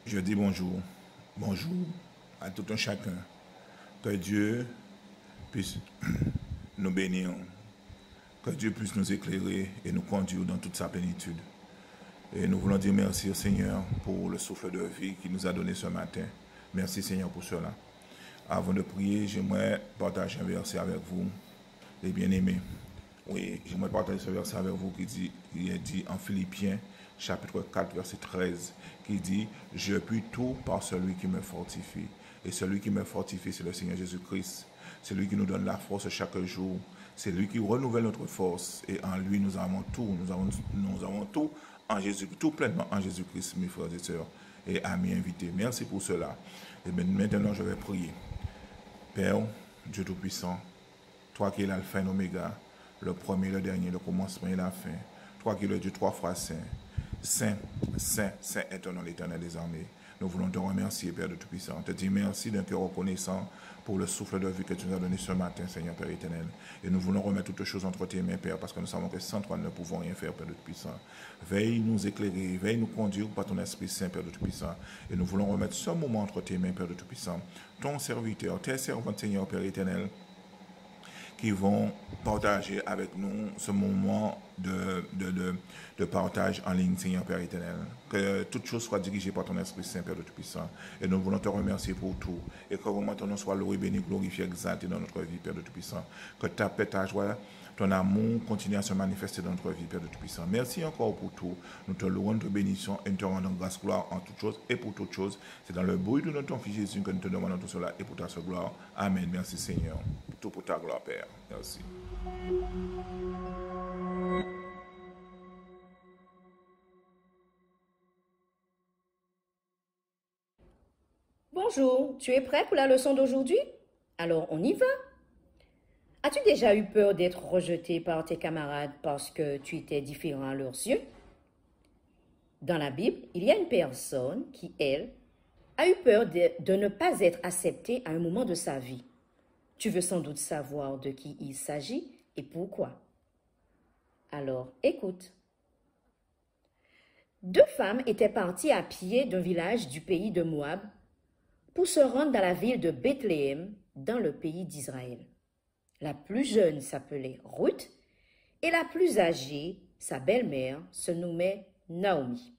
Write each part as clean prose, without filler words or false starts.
Je dis bonjour, bonjour à tout un chacun. Que Dieu puisse nous bénir, que Dieu puisse nous éclairer et nous conduire dans toute sa plénitude. Et nous voulons dire merci au Seigneur pour le souffle de vie qu'il nous a donné ce matin. Merci Seigneur pour cela. Avant de prier, j'aimerais partager un verset avec vous, les bien-aimés. Oui, j'aimerais partager ce verset avec vous qui est dit en Philippiens, chapitre 4, verset 13, qui dit « Je puis tout par celui qui me fortifie. » Et celui qui me fortifie, c'est le Seigneur Jésus-Christ. C'est lui qui nous donne la force chaque jour. C'est lui qui renouvelle notre force. Et en lui, nous avons tout. Nous avons tout en Jésus, tout pleinement en Jésus-Christ, mes frères et sœurs et amis invités. Merci pour cela. Et maintenant, je vais prier. Père, Dieu Tout-Puissant, toi qui es l'alpha et l'oméga, le premier, le dernier, le commencement et la fin, toi qui es le Dieu trois fois saint, saint, saint, saint est ton nom, l'Éternel des armées. Nous voulons te remercier, Père de Tout-Puissant. Te dire merci d'un cœur reconnaissant pour le souffle de vie que tu nous as donné ce matin, Seigneur Père éternel. Et nous voulons remettre toutes choses entre tes mains, Père, parce que nous savons que sans toi, nous ne pouvons rien faire, Père de Tout-Puissant. Veille nous éclairer, veille nous conduire par ton Esprit Saint, Père de Tout-Puissant. Et nous voulons remettre ce moment entre tes mains, Père de Tout-Puissant. Ton serviteur, tes servantes, Seigneur Père éternel, qui vont partager avec nous ce moment de partage en ligne, Seigneur Père éternel. Que toute chose soit dirigée par ton Esprit Saint, Père de Tout-Puissant. Et nous voulons te remercier pour tout. Et que vraiment ton nom soit loué, béni, glorifié, exalté dans notre vie, Père de Tout-Puissant. Que ta paix, ta joie, ton amour continue à se manifester dans notre vie, Père de Tout-Puissant. Merci encore pour tout. Nous te louons, nous te bénissons et nous te rendons grâce, gloire en toutes choses et pour toutes choses. C'est dans le bruit de notre Fils Jésus que nous te demandons tout cela et pour ta seule gloire. Amen. Merci Seigneur. Tout pour ta gloire, Père. Merci. Bonjour, tu es prêt pour la leçon d'aujourd'hui? Alors on y va. As-tu déjà eu peur d'être rejeté par tes camarades parce que tu étais différent à leurs yeux? Dans la Bible, il y a une personne qui, elle, a eu peur de ne pas être acceptée à un moment de sa vie. Tu veux sans doute savoir de qui il s'agit et pourquoi. Alors, écoute. Deux femmes étaient parties à pied d'un village du pays de Moab pour se rendre dans la ville de Bethléem, dans le pays d'Israël. La plus jeune s'appelait Ruth et la plus âgée, sa belle-mère, se nommait Naomi.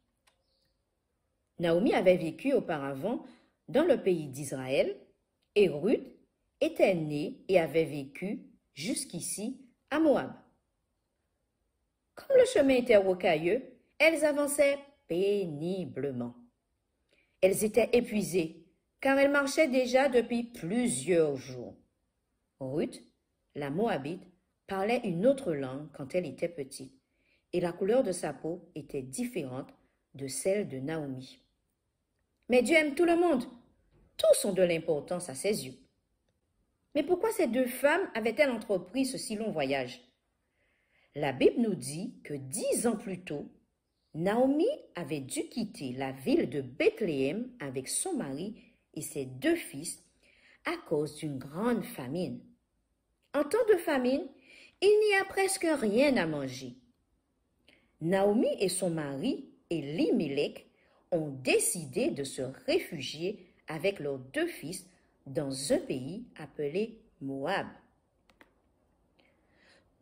Naomi avait vécu auparavant dans le pays d'Israël et Ruth était née et avait vécu jusqu'ici à Moab. Comme le chemin était rocailleux, elles avançaient péniblement. Elles étaient épuisées car elles marchaient déjà depuis plusieurs jours. Ruth, la Moabite, parlait une autre langue quand elle était petite et la couleur de sa peau était différente de celle de Naomi. Mais Dieu aime tout le monde. Tous ont de l'importance à ses yeux. Mais pourquoi ces deux femmes avaient-elles entrepris ce si long voyage? La Bible nous dit que 10 ans plus tôt, Naomi avait dû quitter la ville de Bethléem avec son mari et ses deux fils à cause d'une grande famine. En temps de famine, il n'y a presque rien à manger. Naomi et son mari, Elimelech, ont décidé de se réfugier avec leurs deux fils dans un pays appelé Moab.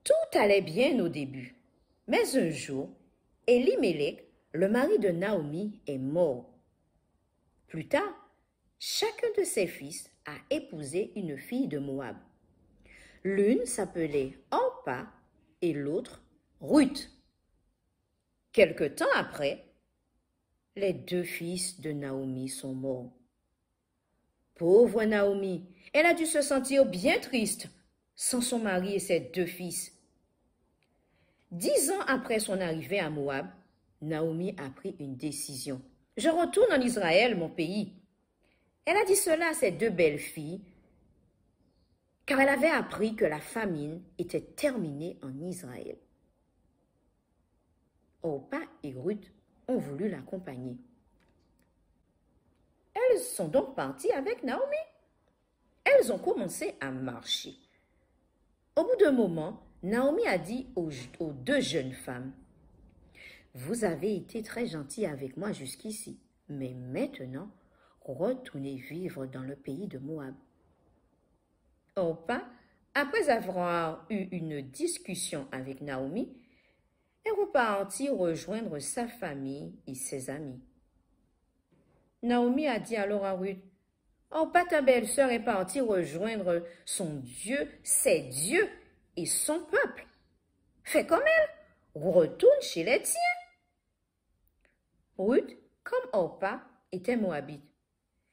Tout allait bien au début, mais un jour, Elimelech, le mari de Naomi, est mort. Plus tard, chacun de ses fils a épousé une fille de Moab. L'une s'appelait Orpa et l'autre Ruth. Quelque temps après, les deux fils de Naomi sont morts. Pauvre Naomi, elle a dû se sentir bien triste sans son mari et ses deux fils. 10 ans après son arrivée à Moab, Naomi a pris une décision. « Je retourne en Israël, mon pays. » Elle a dit cela à ses deux belles filles, car elle avait appris que la famine était terminée en Israël. Orpa et Ruth ont voulu l'accompagner. Elles sont donc parties avec Naomi. Elles ont commencé à marcher. Au bout d'un moment, Naomi a dit aux deux jeunes femmes, « Vous avez été très gentilles avec moi jusqu'ici. mais maintenant, retournez vivre dans le pays de Moab. Orpa, après avoir eu une discussion avec Naomi, est repartie rejoindre sa famille et ses amis. Naomi a dit alors à Ruth, « Orpa, ta belle-sœur, est partie rejoindre son Dieu, ses dieux et son peuple. Fais comme elle, retourne chez les tiens. » Ruth, comme Orpa, était moabite.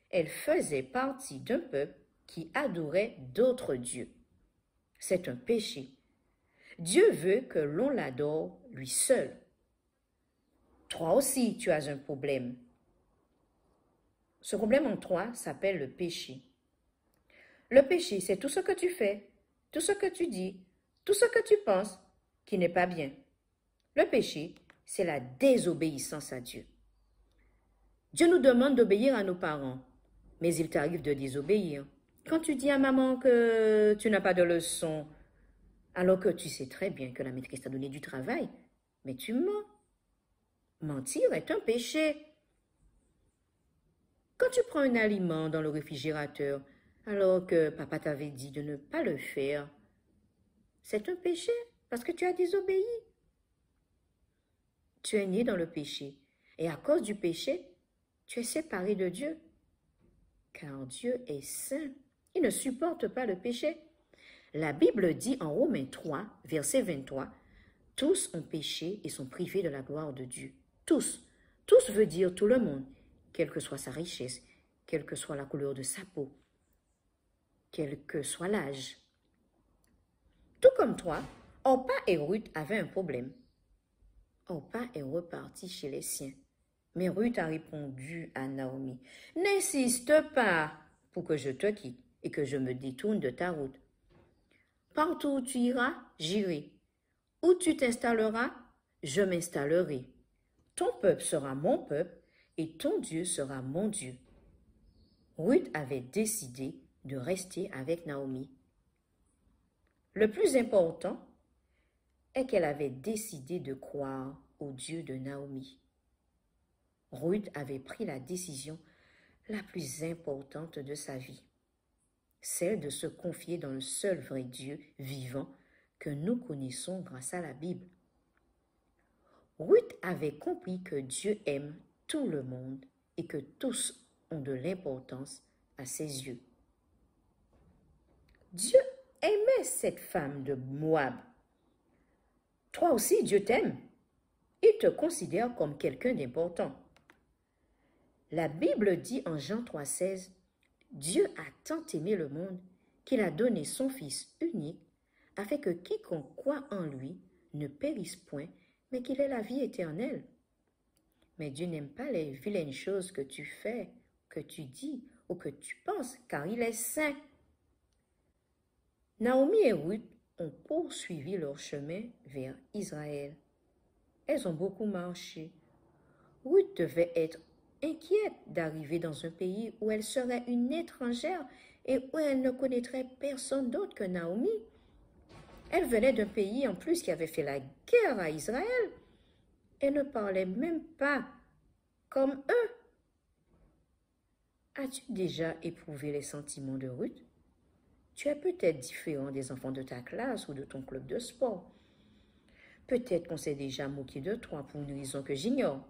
Elle faisait partie d'un peuple qui adorait d'autres dieux. C'est un péché. Dieu veut que l'on l'adore lui seul. Toi aussi, tu as un problème. Ce problème en toi s'appelle le péché. Le péché, c'est tout ce que tu fais, tout ce que tu dis, tout ce que tu penses qui n'est pas bien. Le péché, c'est la désobéissance à Dieu. Dieu nous demande d'obéir à nos parents, mais il t'arrive de désobéir. Quand tu dis à maman que tu n'as pas de leçon, alors que tu sais très bien que la maîtresse t'a donné du travail, mais tu mens. Mentir est un péché. Quand tu prends un aliment dans le réfrigérateur, alors que papa t'avait dit de ne pas le faire, c'est un péché parce que tu as désobéi. Tu es né dans le péché et à cause du péché, tu es séparé de Dieu. Car Dieu est saint, il ne supporte pas le péché. La Bible dit en Romains 3, verset 23, « Tous ont péché et sont privés de la gloire de Dieu. » Tous. Tous veut dire tout le monde, quelle que soit sa richesse, quelle que soit la couleur de sa peau, quel que soit l'âge. Tout comme toi, Orpa et Ruth avaient un problème. Orpa est reparti chez les siens. Mais Ruth a répondu à Naomi, « N'insiste pas pour que je te quitte et que je me détourne de ta route. Partout où tu iras, j'irai. Où tu t'installeras, je m'installerai. Ton peuple sera mon peuple et ton Dieu sera mon Dieu. » Ruth avait décidé de rester avec Naomi. Le plus important est qu'elle avait décidé de croire au Dieu de Naomi. Ruth avait pris la décision la plus importante de sa vie, celle de se confier dans le seul vrai Dieu vivant que nous connaissons grâce à la Bible. Ruth avait compris que Dieu aime tout le monde et que tous ont de l'importance à ses yeux. Dieu aimait cette femme de Moab. Toi aussi, Dieu t'aime. Il te considère comme quelqu'un d'important. La Bible dit en Jean 3,16, « Dieu a tant aimé le monde qu'il a donné son Fils unique, afin que quiconque croit en lui ne périsse point, mais qu'il ait la vie éternelle. » Mais Dieu n'aime pas les vilaines choses que tu fais, que tu dis ou que tu penses, car il est saint. Naomi et Ruth ont poursuivi leur chemin vers Israël. Elles ont beaucoup marché. Ruth devait être inquiète d'arriver dans un pays où elle serait une étrangère et où elle ne connaîtrait personne d'autre que Naomi. Elle venait d'un pays en plus qui avait fait la guerre à Israël. Elle ne parlait même pas comme eux. As-tu déjà éprouvé les sentiments de Ruth? Tu es peut-être différent des enfants de ta classe ou de ton club de sport. Peut-être qu'on s'est déjà moqué de toi pour une raison que j'ignore.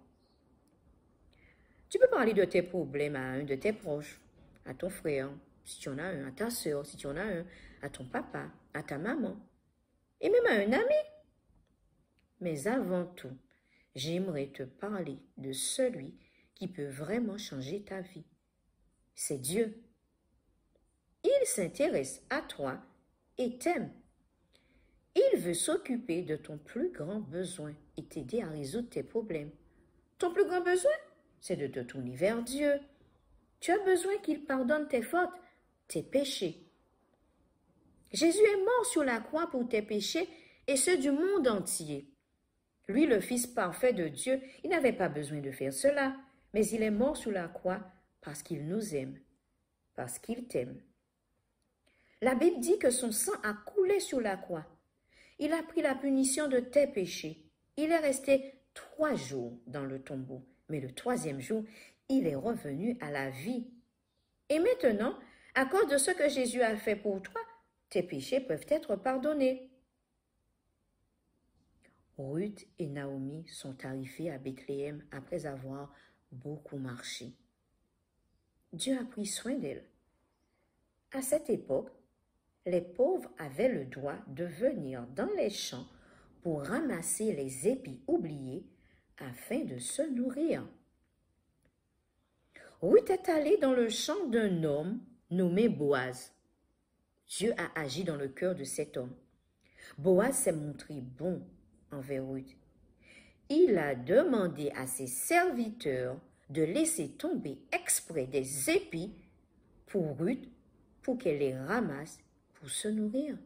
Tu peux parler de tes problèmes à un de tes proches, à ton frère, si tu en as un, à ta soeur, si tu en as un, à ton papa, à ta maman, et même à un ami. Mais avant tout, j'aimerais te parler de celui qui peut vraiment changer ta vie. C'est Dieu. Il s'intéresse à toi et t'aime. Il veut s'occuper de ton plus grand besoin et t'aider à résoudre tes problèmes. Ton plus grand besoin, c'est de te tourner vers Dieu. Tu as besoin qu'il pardonne tes fautes, tes péchés. Jésus est mort sur la croix pour tes péchés et ceux du monde entier. Lui, le Fils parfait de Dieu, il n'avait pas besoin de faire cela, mais il est mort sur la croix parce qu'il nous aime, parce qu'il t'aime. La Bible dit que son sang a coulé sur la croix. Il a pris la punition de tes péchés. Il est resté 3 jours dans le tombeau, mais le 3e jour, il est revenu à la vie. Et maintenant, à cause de ce que Jésus a fait pour toi, tes péchés peuvent être pardonnés. Ruth et Naomi sont arrivées à Bethléem après avoir beaucoup marché. Dieu a pris soin d'elles. À cette époque, les pauvres avaient le droit de venir dans les champs pour ramasser les épis oubliés afin de se nourrir. Ruth est allée dans le champ d'un homme nommé Boaz. Dieu a agi dans le cœur de cet homme. Boaz s'est montré bon envers Ruth. Il a demandé à ses serviteurs de laisser tomber exprès des épis pour Ruth, pour qu'elle les ramasse pour se nourrir.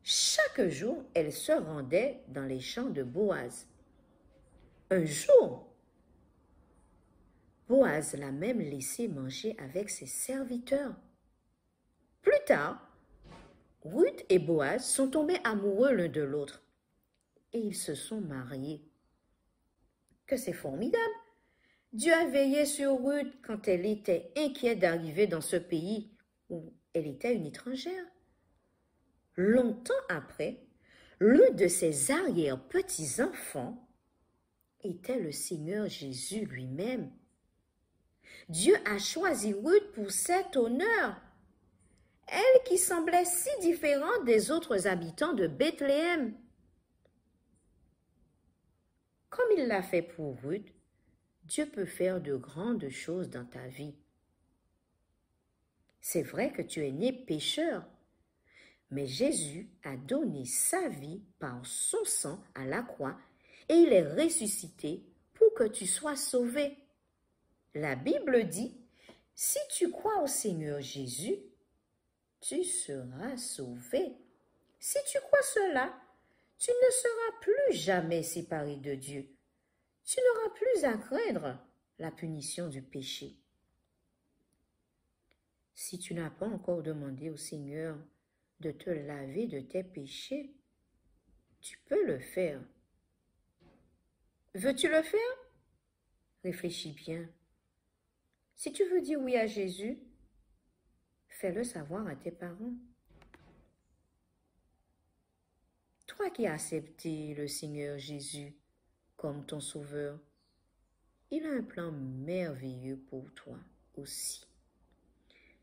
Chaque jour, elle se rendait dans les champs de Boaz. Un jour, Boaz l'a même laissé manger avec ses serviteurs. Plus tard, Ruth et Boaz sont tombés amoureux l'un de l'autre et ils se sont mariés. Que c'est formidable! Dieu a veillé sur Ruth quand elle était inquiète d'arriver dans ce pays où elle était une étrangère. Longtemps après, l'un de ses arrière-petits-enfants était le Seigneur Jésus lui-même. Dieu a choisi Ruth pour cet honneur, elle qui semblait si différente des autres habitants de Bethléem. Comme il l'a fait pour Ruth, Dieu peut faire de grandes choses dans ta vie. C'est vrai que tu es né pécheur, mais Jésus a donné sa vie par son sang à la croix et il est ressuscité pour que tu sois sauvé. La Bible dit, si tu crois au Seigneur Jésus, tu seras sauvé. Si tu crois cela, tu ne seras plus jamais séparé de Dieu. Tu n'auras plus à craindre la punition du péché. Si tu n'as pas encore demandé au Seigneur de te laver de tes péchés, tu peux le faire. Veux-tu le faire? Réfléchis bien. Si tu veux dire oui à Jésus, fais-le savoir à tes parents. Toi qui as accepté le Seigneur Jésus comme ton sauveur, il a un plan merveilleux pour toi aussi.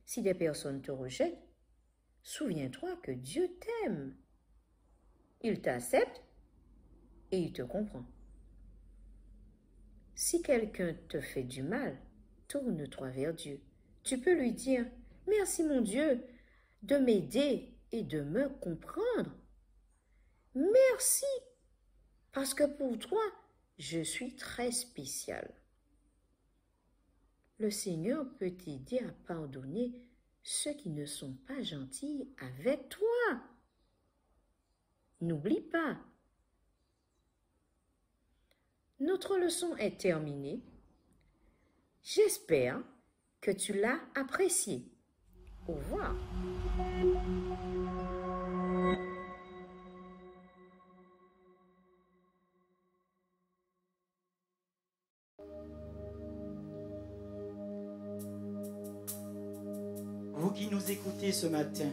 Si des personnes te rejettent, souviens-toi que Dieu t'aime. Il t'accepte et il te comprend. Si quelqu'un te fait du mal, tourne-toi vers Dieu. Tu peux lui dire « Merci mon Dieu de m'aider et de me comprendre. Merci parce que pour toi, je suis très spécial. » Le Seigneur peut t'aider à pardonner ceux qui ne sont pas gentils avec toi. N'oublie pas. Notre leçon est terminée. J'espère que tu l'as appréciée. Au revoir. Vous qui nous écoutez ce matin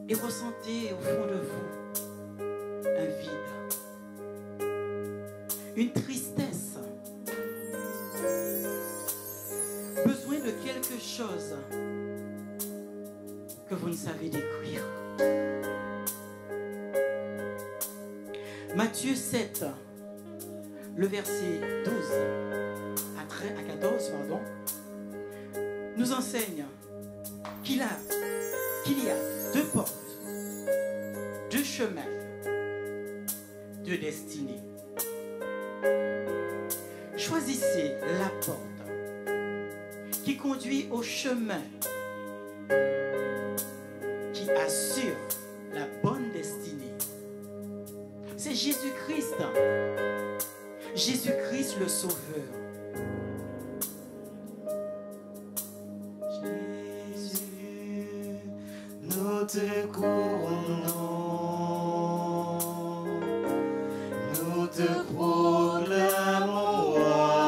et ressentez au fond de vous un vide, une tristesse, besoin de quelque chose que vous ne savez décrire. Matthieu 7, le verset 12 à 14, nous enseigne qu'il y a deux portes, deux chemins, deux destinées. Choisissez la porte qui conduit au chemin qui assure la bonne destinée. C'est Jésus-Christ, Jésus-Christ le Sauveur. Nous te couronnons, nous te proclamons roi.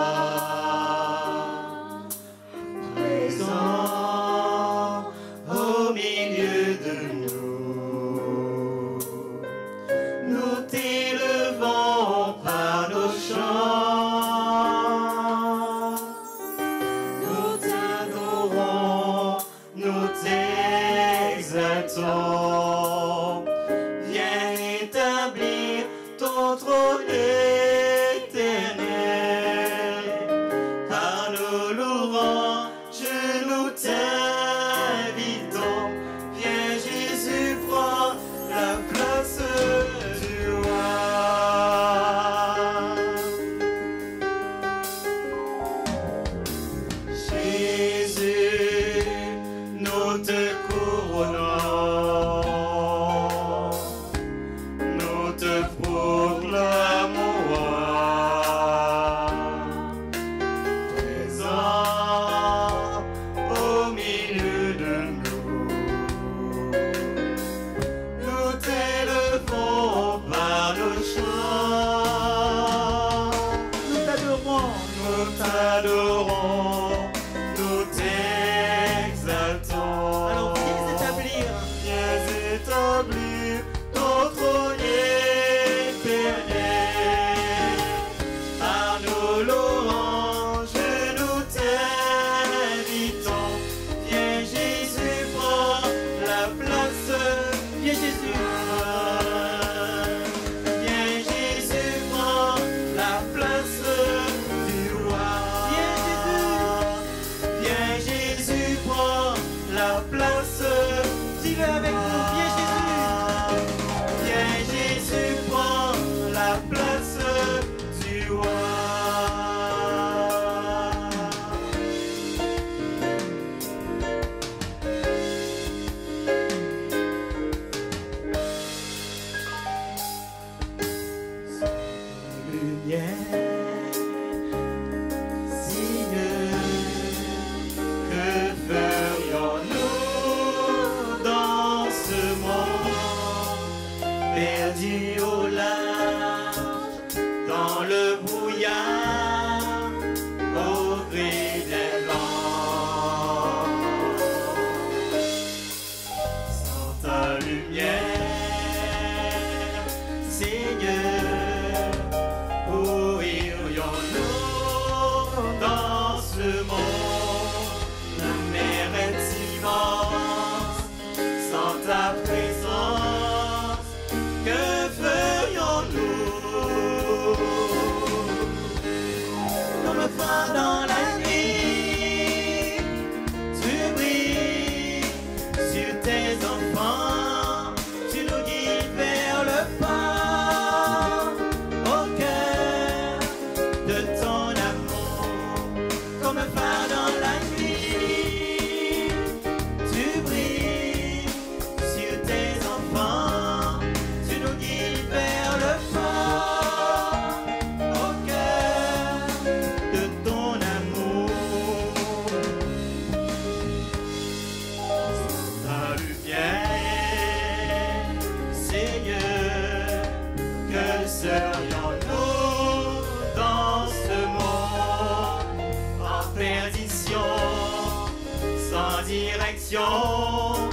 direction,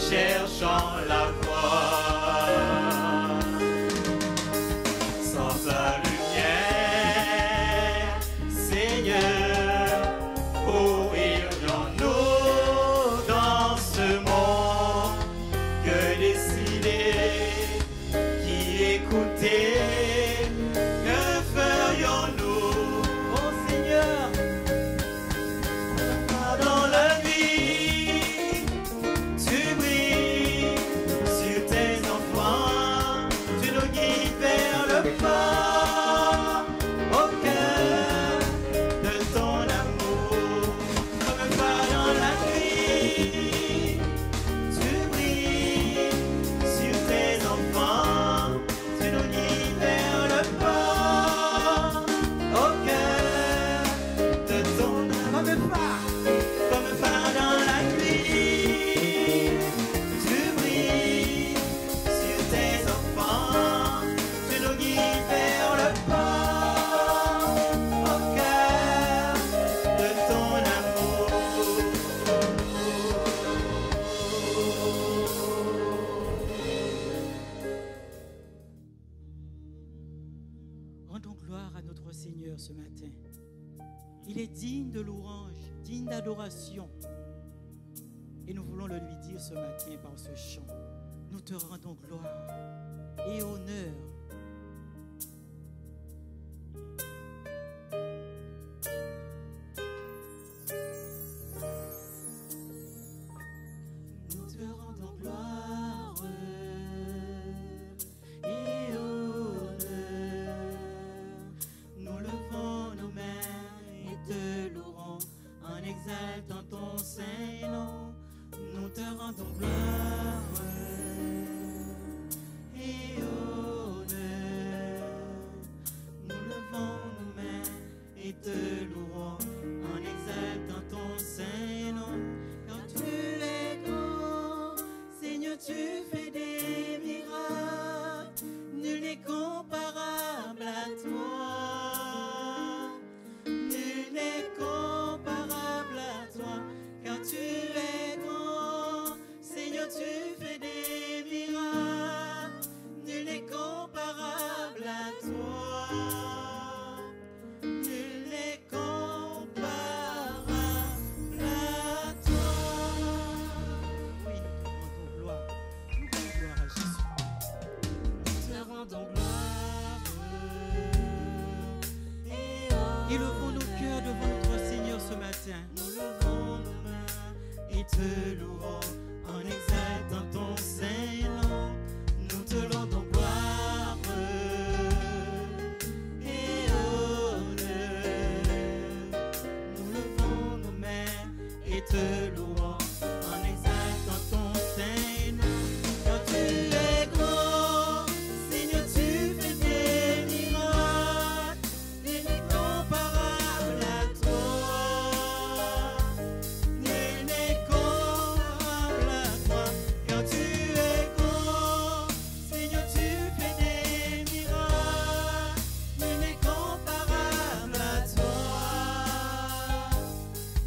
cherchant la voie. Sans ta lumière, Seigneur, où irions-nous dans ce monde? Que décider, qui écouter, que ferions-nous? Oh Seigneur, Dans la nuit, tu brilles sur tes enfants, tu nous guides vers le pas, au cœur de ton amour. Comme un phare dans la nuit, tu brilles sur tes enfants, tu nous guides vers le pas, au cœur de ton amour. Comme un phare dans la nuit, tu brilles sur tes enfants, tu nous guides vers le pas, au cœur de ton amour. rendons gloire à notre Seigneur ce matin. Il est digne de louange, digne d'adoration. Et nous voulons le lui dire ce matin par ce chant. Nous te rendons gloire et honneur. Nous te rendons gloire et honneur. Nous levons nos mains et te louerons en exaltant ton saint nom. Nous te rendons gloire et honneur. Nous levons nos mains et te louerons en exaltant ton saint nom. Quand tu es grand, Seigneur, tu fais des miracles. Nul n'est comparable à toi. Nul n'est comparable à toi. Quand tu es grand, Seigneur, tu fais des miracles. Nul n'est comparable à toi. Nul n'est comparable à toi. Oui, nous te rendons gloire. Nous rendons gloire à Jésus. Nous te rendons gloire et Élevons nos cœurs devant notre Seigneur ce matin. nous levons nos mains et te louons en exaltant ton saint nom. Nous te rendons gloire et honneur. Nous levons nos mains et te louons en exaltant ton saint nom. Quand tu es grand, Seigneur, tu fais des miracles. Nul n'est comparable à toi. Nul n'est comparable à toi. Quand tu es grand, Seigneur, tu fais des miracles. Nul n'est comparable à toi.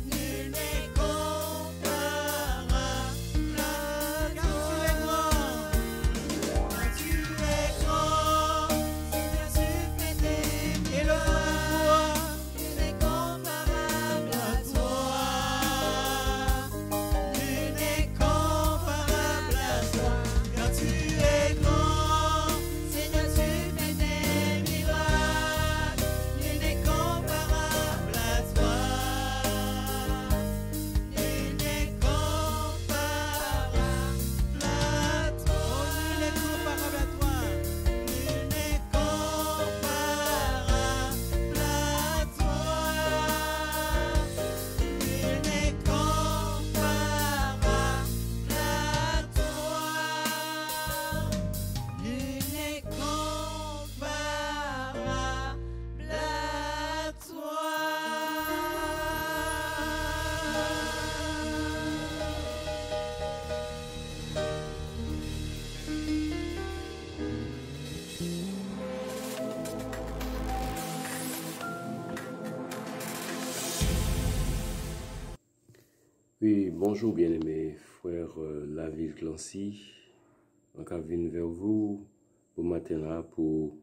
Nul n'est comparable Oui, bonjour bien-aimés frères la ville Clancy. On vient vers vous pour matin là pour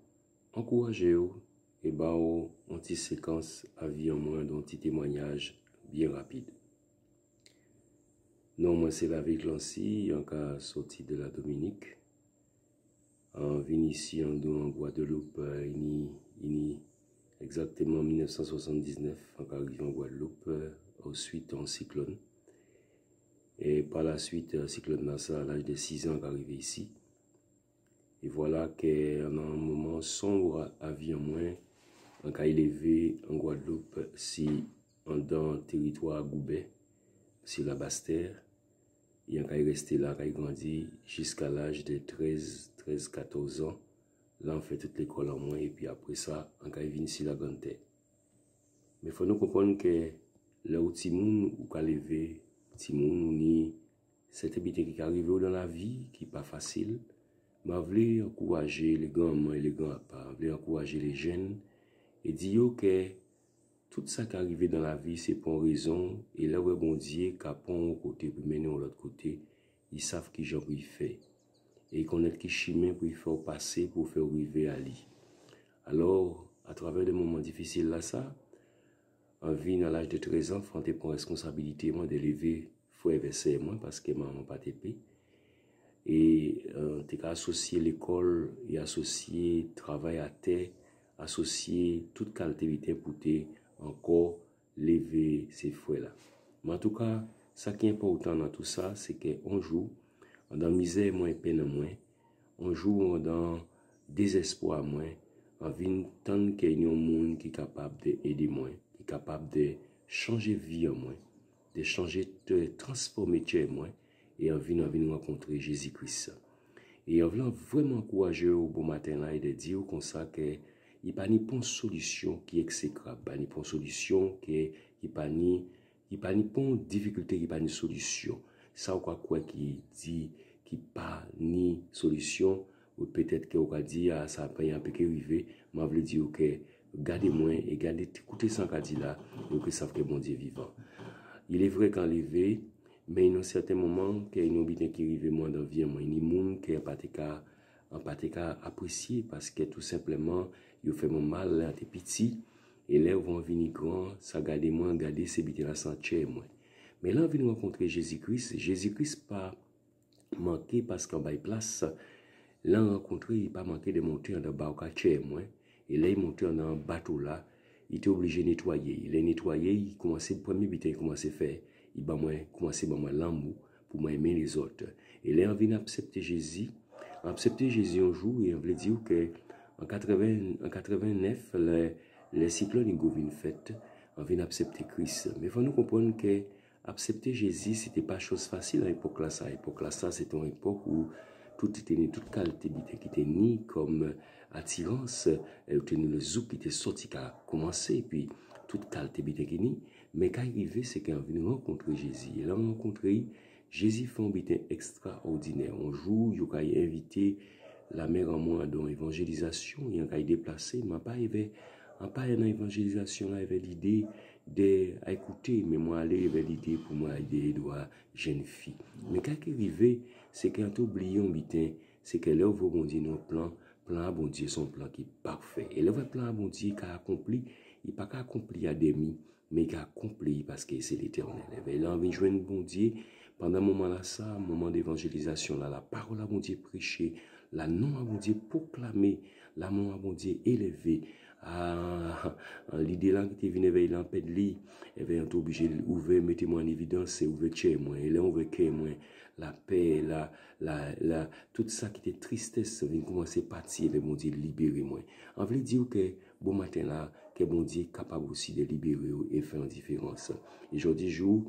encourager vous et une petite séquence à vie en moins d'un petit témoignage bien rapide. Non, moi c'est la ville Clancy, en cas sorti de la Dominique. En venu ici en Guadeloupe, exactement en 1979, en arrivé en Guadeloupe, ensuite en cyclone. Et par la suite, cyclone Nassa, à l'âge de 6 ans, arrivé ici. Et voilà qu'en un moment sombre à vie en moins, en cas élevé en Guadeloupe, si en dans le territoire Goubet, sur la Basse-Terre, et en cas resté là, il grandit jusqu'à l'âge de 13-14 ans. Là, on fait toute l'école en moins, et puis après ça, en cas il vient ici la grande terre. Mais il faut nous comprendre que là où Timoun ou qu'a levé, Timoun ni cette habitude qui arrive dans la vie, qui n'est pas facile, mais je voulais encourager les grands et les grands pas, je voulais encourager les jeunes et dire que tout ça qui arrive dans la vie, c'est pour une raison, et là où bon Dieu, qui prend un côté pour mener de l'autre côté, ils savent qui j'en peux faire. Et ils connaissent qui chemin pour faire passer, pour faire arriver à lui. Alors, à travers des moments difficiles là, ça, en vie à l'âge de 13 ans, je prends responsabilité moi d'élever frère et moi parce que maman pas TP. Et tu as associé l'école et associé travail à terre, associé toute qualité pour te encore lever ces frères là. Mais en tout cas, ce qui est important dans tout ça, c'est qu'on joue dans misère moins et peine moins, on joue dans désespoir moins, en vient tant qu'il y a un monde qui est capable d'aider moins, qui est capable de changer vie en moins, de changer, de transformer chez moins, et en vient rencontrer Jésus-Christ. Et en voulant vraiment encourager au bon matin là et de dire comme ça que il n'y a pas une solution qui est exécrable, il n'y a pas une solution qui n'est pas une difficulté, il n'y a pas une solution. Ça, quoi qui dit qui pas ni solution, ou peut-être qu'on va dire ça pas un peu qui arrivé, mais je veux dire que gardez-moi et gardez, écoutez ça qu'a dit là, et que savent que bon Dieu est vivant. Il est vrai qu'en levé, mais il y a un certain moment qu'il y a une obédience qui arrive moins dans la vie, il y a des gens qui n'ont pas apprécié parce que tout simplement, ils ont fait mon mal à tes petits, et là, ils vont venir grand, ça garde moins, garder ces bêtises la santé moins. Mais là, on vient rencontrer Jésus-Christ. Jésus-Christ pas manqué parce qu'en bas place, là, on rencontré, il pas manqué de monter dans le barcache moins. Et là, il montait dans un bateau là, il était obligé de nettoyer. Il a nettoyé, il commençait, le premier bêtise, il commençait à faire. Il va commencer à l'amour pour moi aimer les autres. Et là, on vient accepter Jésus. Accepter Jésus un jour, et on veut dire que en 89, les cyclones ils viennent fait, on vient accepter Christ. Mais il faut nous comprendre que accepter Jésus, c'était pas chose facile à l'époque là. À l'époque là, c'était une époque où tout était né, toute qualité qui était ni comme attirance, le zouk qui était sorti, qui a commencé, puis toute qualité qui était ni. Mais quand il arrivait, c'est qu'on vient rencontrer Jésus. Et là, on rencontré Jésus fait un bitin extraordinaire. Un jour, il a invité la mère en moi dans l'évangélisation, il a déplacé, mais pas dans l'évangélisation, il avait l'idée d'écouter, mais moi, il avait l'idée pour moi aider les jeunes filles. Mais quand il arrivé, c'est qu'on a oublié un bitin, c'est que là, on va bon Dieu nos plans, plan bon Dieu, son plan qui est parfait. Et le vrai plan bon Dieu qui a accompli, il n'a pas accompli à demi, mais qui a accompli parce que c'est l'Éternel. Et là, on vient jouer un bon Dieu. Pendant un moment là, ça, un moment d'évangélisation, là, la parole à bon Dieu prêchée, la nom à bon Dieu proclamée, l'amour à bon Dieu élevé, l'idée là qui est venue avec l'empêche de lit, et bien, on est obligé d'ouvrir, mettez-moi en évidence, c'est ouvrir chez moi, et là, on veut que moi, la paix, tout ça qui était tristesse, vient commencer à partir, et bon Dieu, libérer moi. On veut dire que, bon matin là, que bon Dieu est capable aussi de libérer et faire une différence. Et aujourd'hui, jour,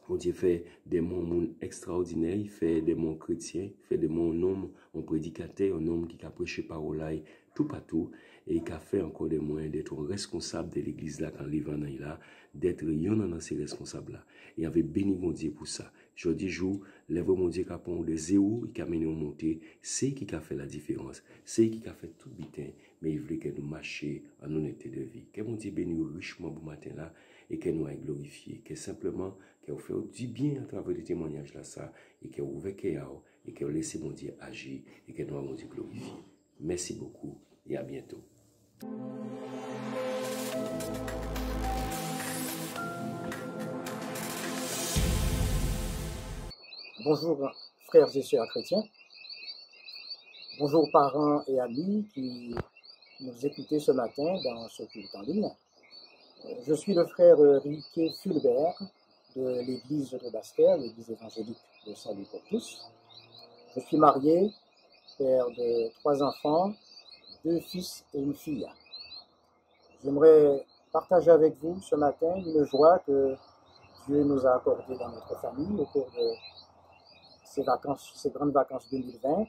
bon Dieu fait des mondes extraordinaires, il fait des mondes chrétiens, il fait des mondes hommes, un prédicateur, un homme qui a prêché parole là, tout partout, et qui a fait encore des moyens d'être responsable de l'église là, quand l'Ivan est là, d'être un dans ces responsables là. Et il avait béni mon Dieu pour ça. Jeudi jour, lève mon Dieu qui a pris de zéro, qui a mené au monter, c'est qui a fait la différence, c'est qui a fait tout bitin, mais il voulait que nous marchions en honnêteté de vie. Que mon Dieu bénisse richement pour matin là, et qu'elle nous a glorifié, que simplement qu'elle fait du bien à travers le témoignage là ça, et qu'elle ouvre et qu'elle laisse mon Dieu agir, et qu'elle nous a mon Dieu glorifié. Merci beaucoup et à bientôt. Bonjour frères et sœurs chrétiens, bonjour parents et amis qui nous écoutez ce matin dans ce culte en ligne. Je suis le frère Riquet Fulbert de l'église de Basse-Terre, l'église évangélique de Salut pour tous. Je suis marié, père de 3 enfants, 2 fils et une fille. J'aimerais partager avec vous ce matin une joie que Dieu nous a accordée dans notre famille au cours de ces grandes vacances 2020,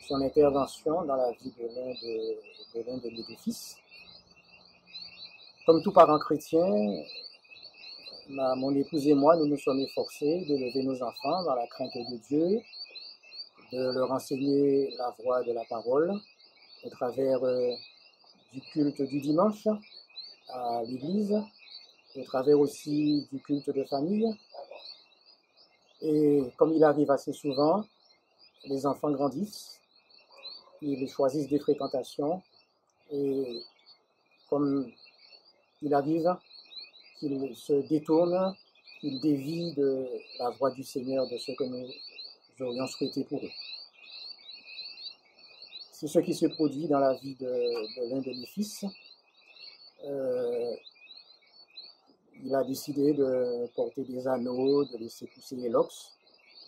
son intervention dans la vie de l'un de mes 2 fils. Comme tout parent chrétien, mon épouse et moi, nous nous sommes efforcés d'élever nos enfants dans la crainte de Dieu, de leur enseigner la voie de la parole au travers du culte du dimanche à l'église, au travers aussi du culte de famille. Et comme il arrive assez souvent, les enfants grandissent, ils choisissent des fréquentations, et comme il arrive qu'ils se détournent, qu'ils dévient de la voie du Seigneur, de ce que nous aurions souhaité pour eux. C'est ce qui se produit dans la vie de l'un de mes fils. Il a décidé de porter des anneaux, de laisser pousser les locks,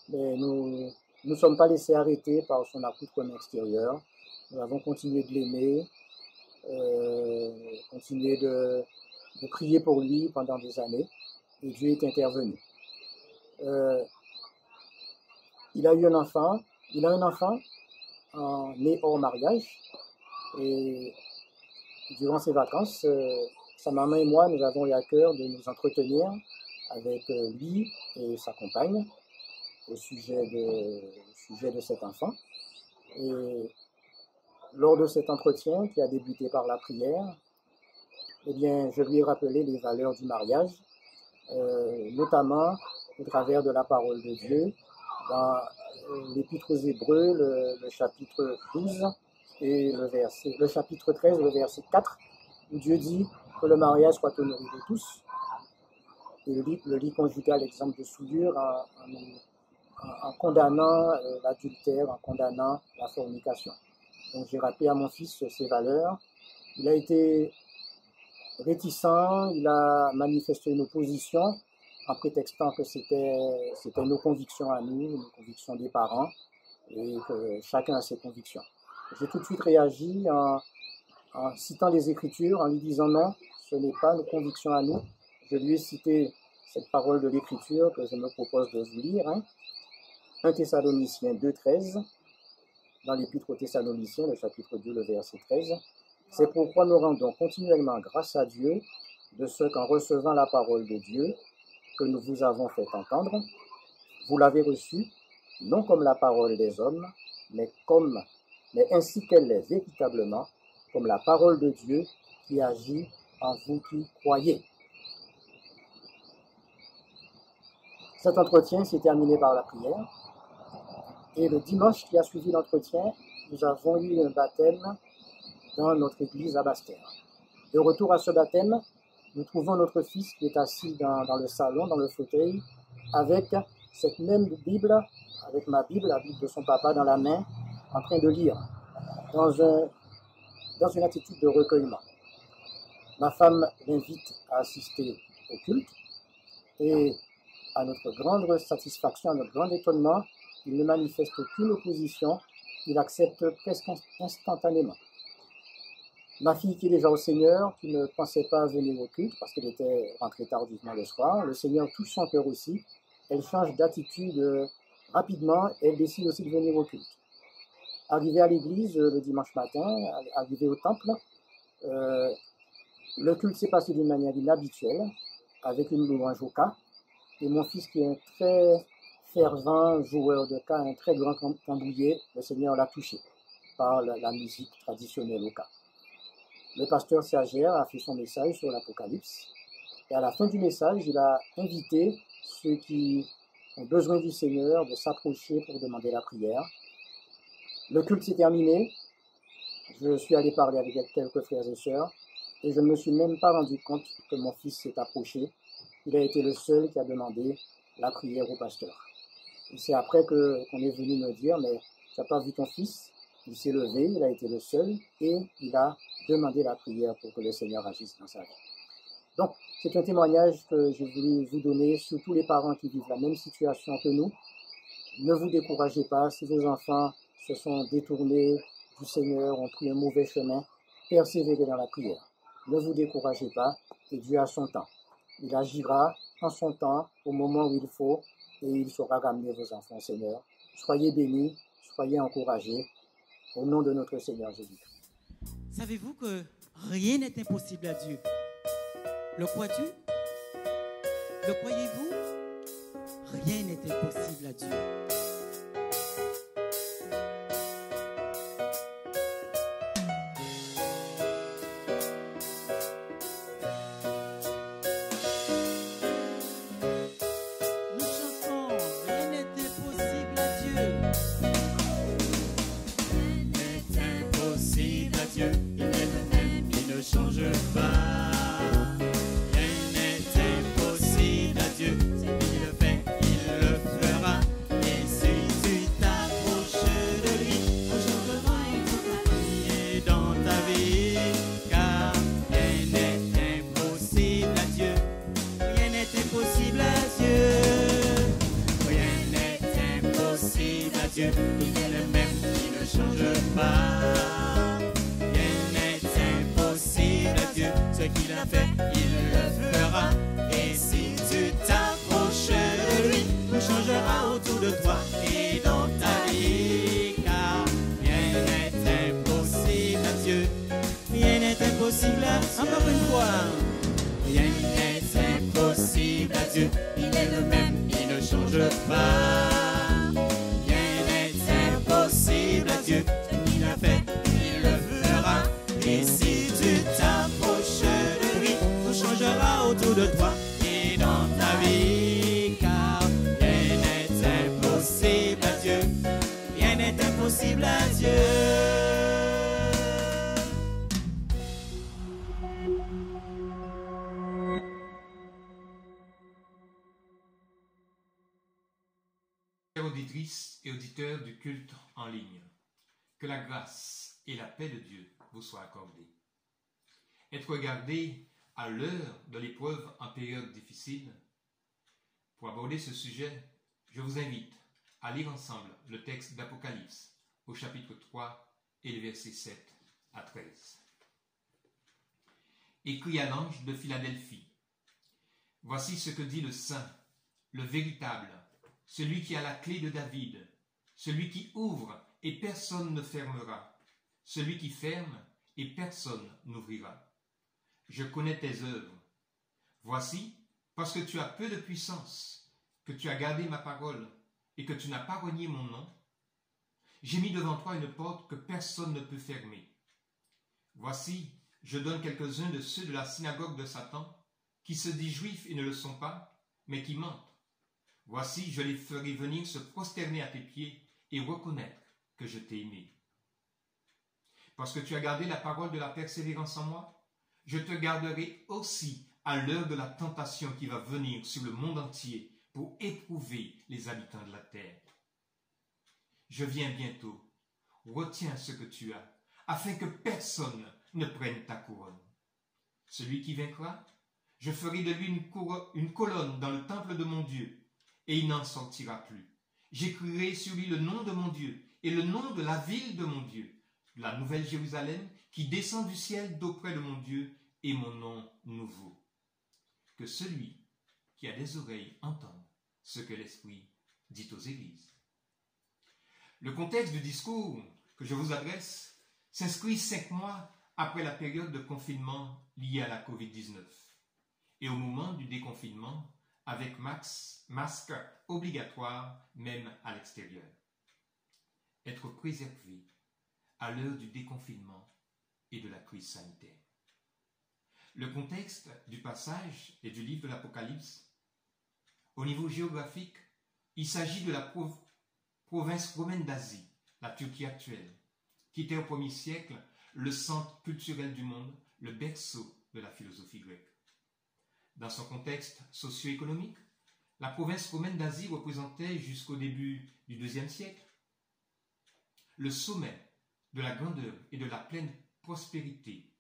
mais nous ne sommes pas laissés arrêter par son accoutrement extérieur. Nous avons continué de l'aimer, continué de prier pour lui pendant des années, et Dieu est intervenu. Il a un enfant né hors mariage, et durant ses vacances, sa maman et moi, nous avons eu à cœur de nous entretenir avec lui et sa compagne au sujet de cet enfant. Et lors de cet entretien qui a débuté par la prière, eh bien, je lui ai rappelé les valeurs du mariage, notamment au travers de la parole de Dieu, dans l'Épître aux Hébreux, le chapitre 12 et le chapitre 13, le verset 4, où Dieu dit que le mariage soit honoré de tous, et le lit conjugal, exemple de souillure, en condamnant l'adultère, en condamnant la fornication. Donc j'ai rappelé à mon fils ces valeurs. Il a été réticent, il a manifesté une opposition en prétextant que c'était nos convictions à nous, nos convictions des parents, et que chacun a ses convictions. J'ai tout de suite réagi en citant les Écritures, en lui disant non, ce n'est pas nos convictions à nous. Je lui ai cité cette parole de l'Écriture que je me propose de vous lire, 1 Thessaloniciens 2,13, dans l'Épître aux Thessaloniciens, le chapitre 2, le verset 13. C'est pourquoi nous rendons continuellement grâce à Dieu de ce qu'en recevant la parole de Dieu que nous vous avons fait entendre, vous l'avez reçue, non comme la parole des hommes, mais ainsi qu'elle l'est véritablement, comme la parole de Dieu qui agit en vous qui croyez. Cet entretien s'est terminé par la prière, et le dimanche qui a suivi l'entretien, nous avons eu un baptême dans notre église à Basse-Terre. De retour à ce baptême, nous trouvons notre fils qui est assis dans le salon, dans le fauteuil, avec cette même Bible, avec ma Bible, la Bible de son papa dans la main, en train de lire, dans une attitude de recueillement. Ma femme l'invite à assister au culte, et à notre grande satisfaction, à notre grand étonnement, il ne manifeste aucune opposition, il accepte presque instantanément. Ma fille qui est déjà au Seigneur, qui ne pensait pas venir au culte parce qu'elle était rentrée tardivement le soir, le Seigneur touche son cœur aussi, elle change d'attitude rapidement et elle décide aussi de venir au culte. Arrivée à l'église le dimanche matin, arrivée au temple, le culte s'est passé d'une manière inhabituelle, avec une louange au cas, et mon fils qui est un très fervent joueur de cas, un très grand tambouiller, le Seigneur l'a touché par la musique traditionnelle au cas. Le pasteur Sergère a fait son message sur l'Apocalypse, Et à la fin du message, il a invité ceux qui ont besoin du Seigneur de s'approcher pour demander la prière. Le culte s'est terminé. Je suis allé parler avec quelques frères et sœurs et je ne me suis même pas rendu compte que mon fils s'est approché. Il a été le seul qui a demandé la prière au pasteur. Et c'est après qu'on est venu me dire, mais tu n'as pas vu ton fils? Il s'est levé, il a été le seul et il a demandé la prière pour que le Seigneur agisse dans sa vie. Donc, c'est un témoignage que j'ai voulu vous donner sur tous les parents qui vivent la même situation que nous. Ne vous découragez pas si vos enfants se sont détournés du Seigneur, ont pris un mauvais chemin. Persévérez dans la prière. Ne vous découragez pas et Dieu a son temps. Il agira en son temps, au moment où il faut, et il saura ramener vos enfants au Seigneur. Soyez bénis, soyez encouragés, au nom de notre Seigneur Jésus. Savez-vous que rien n'est impossible à Dieu? Le crois-tu? Le croyez-vous? Rien n'est impossible à Dieu. Nous chantons, rien n'est impossible à Dieu. Rien n'est impossible à Dieu, il est le même, il ne change pas. Rien n'est impossible à Dieu, c'est qu'il le fait, il le fera. Et si tu t'approches de lui, on changera toute la vie dans ta vie. Car rien n'est impossible à Dieu, rien n'est impossible à Dieu. Rien n'est impossible à Dieu, il est le même, il ne change pas. Rien n'est impossible à Dieu, ce qu'il a fait, il le fera. Et si tu t'approches de lui, tout changera autour de toi et dans ta vie. Car rien n'est impossible à Dieu, rien n'est impossible à Dieu. Encore une fois. Rien n'est impossible à Dieu, il est le même, il ne change pas. Rien n'est impossible à Dieu, ce qu'il a fait, il le fera. Et si tu t'approches de lui, tout changera autour de toi et dans ta vie. Car rien n'est impossible à Dieu, rien n'est impossible à Dieu. Chères auditrices et auditeurs du culte en ligne, que la grâce et la paix de Dieu vous soient accordées. Être gardé à l'heure de l'épreuve en période difficile. Pour aborder ce sujet, je vous invite à lire ensemble le texte d'Apocalypse au chapitre 3 et les versets 7 à 13. Écrit à l'ange de Philadelphie. Voici ce que dit le Saint, le véritable, celui qui a la clé de David, celui qui ouvre et personne ne fermera, celui qui ferme et personne n'ouvrira. Je connais tes œuvres. Voici, parce que tu as peu de puissance, que tu as gardé ma parole et que tu n'as pas renié mon nom, j'ai mis devant toi une porte que personne ne peut fermer. Voici, je donne quelques-uns de ceux de la synagogue de Satan, qui se disent juifs et ne le sont pas, mais qui mentent. Voici, je les ferai venir se prosterner à tes pieds et reconnaître que je t'ai aimé. Parce que tu as gardé la parole de la persévérance en moi, je te garderai aussi à l'heure de la tentation qui va venir sur le monde entier pour éprouver les habitants de la terre. Je viens bientôt. Retiens ce que tu as, afin que personne ne prenne ta couronne. Celui qui vaincra, je ferai de lui une colonne dans le temple de mon Dieu, et il n'en sortira plus. J'écrirai sur lui le nom de mon Dieu et le nom de la ville de mon Dieu, la nouvelle Jérusalem qui descend du ciel d'auprès de mon Dieu et mon nom nouveau. Que celui qui a des oreilles entende ce que l'Esprit dit aux églises. Le contexte du discours que je vous adresse s'inscrit 5 mois après la période de confinement liée à la Covid-19 et au moment du déconfinement avec masque obligatoire même à l'extérieur. Être préservé à l'heure du déconfinement et de la crise sanitaire. le contexte du passage et du livre de l'Apocalypse, au niveau géographique, il s'agit de la province romaine d'Asie, la Turquie actuelle, qui était au 1er siècle le centre culturel du monde, le berceau de la philosophie grecque. Dans son contexte socio-économique, la province romaine d'Asie représentait jusqu'au début du IIe siècle le sommet de la grandeur et de la pleine prospérité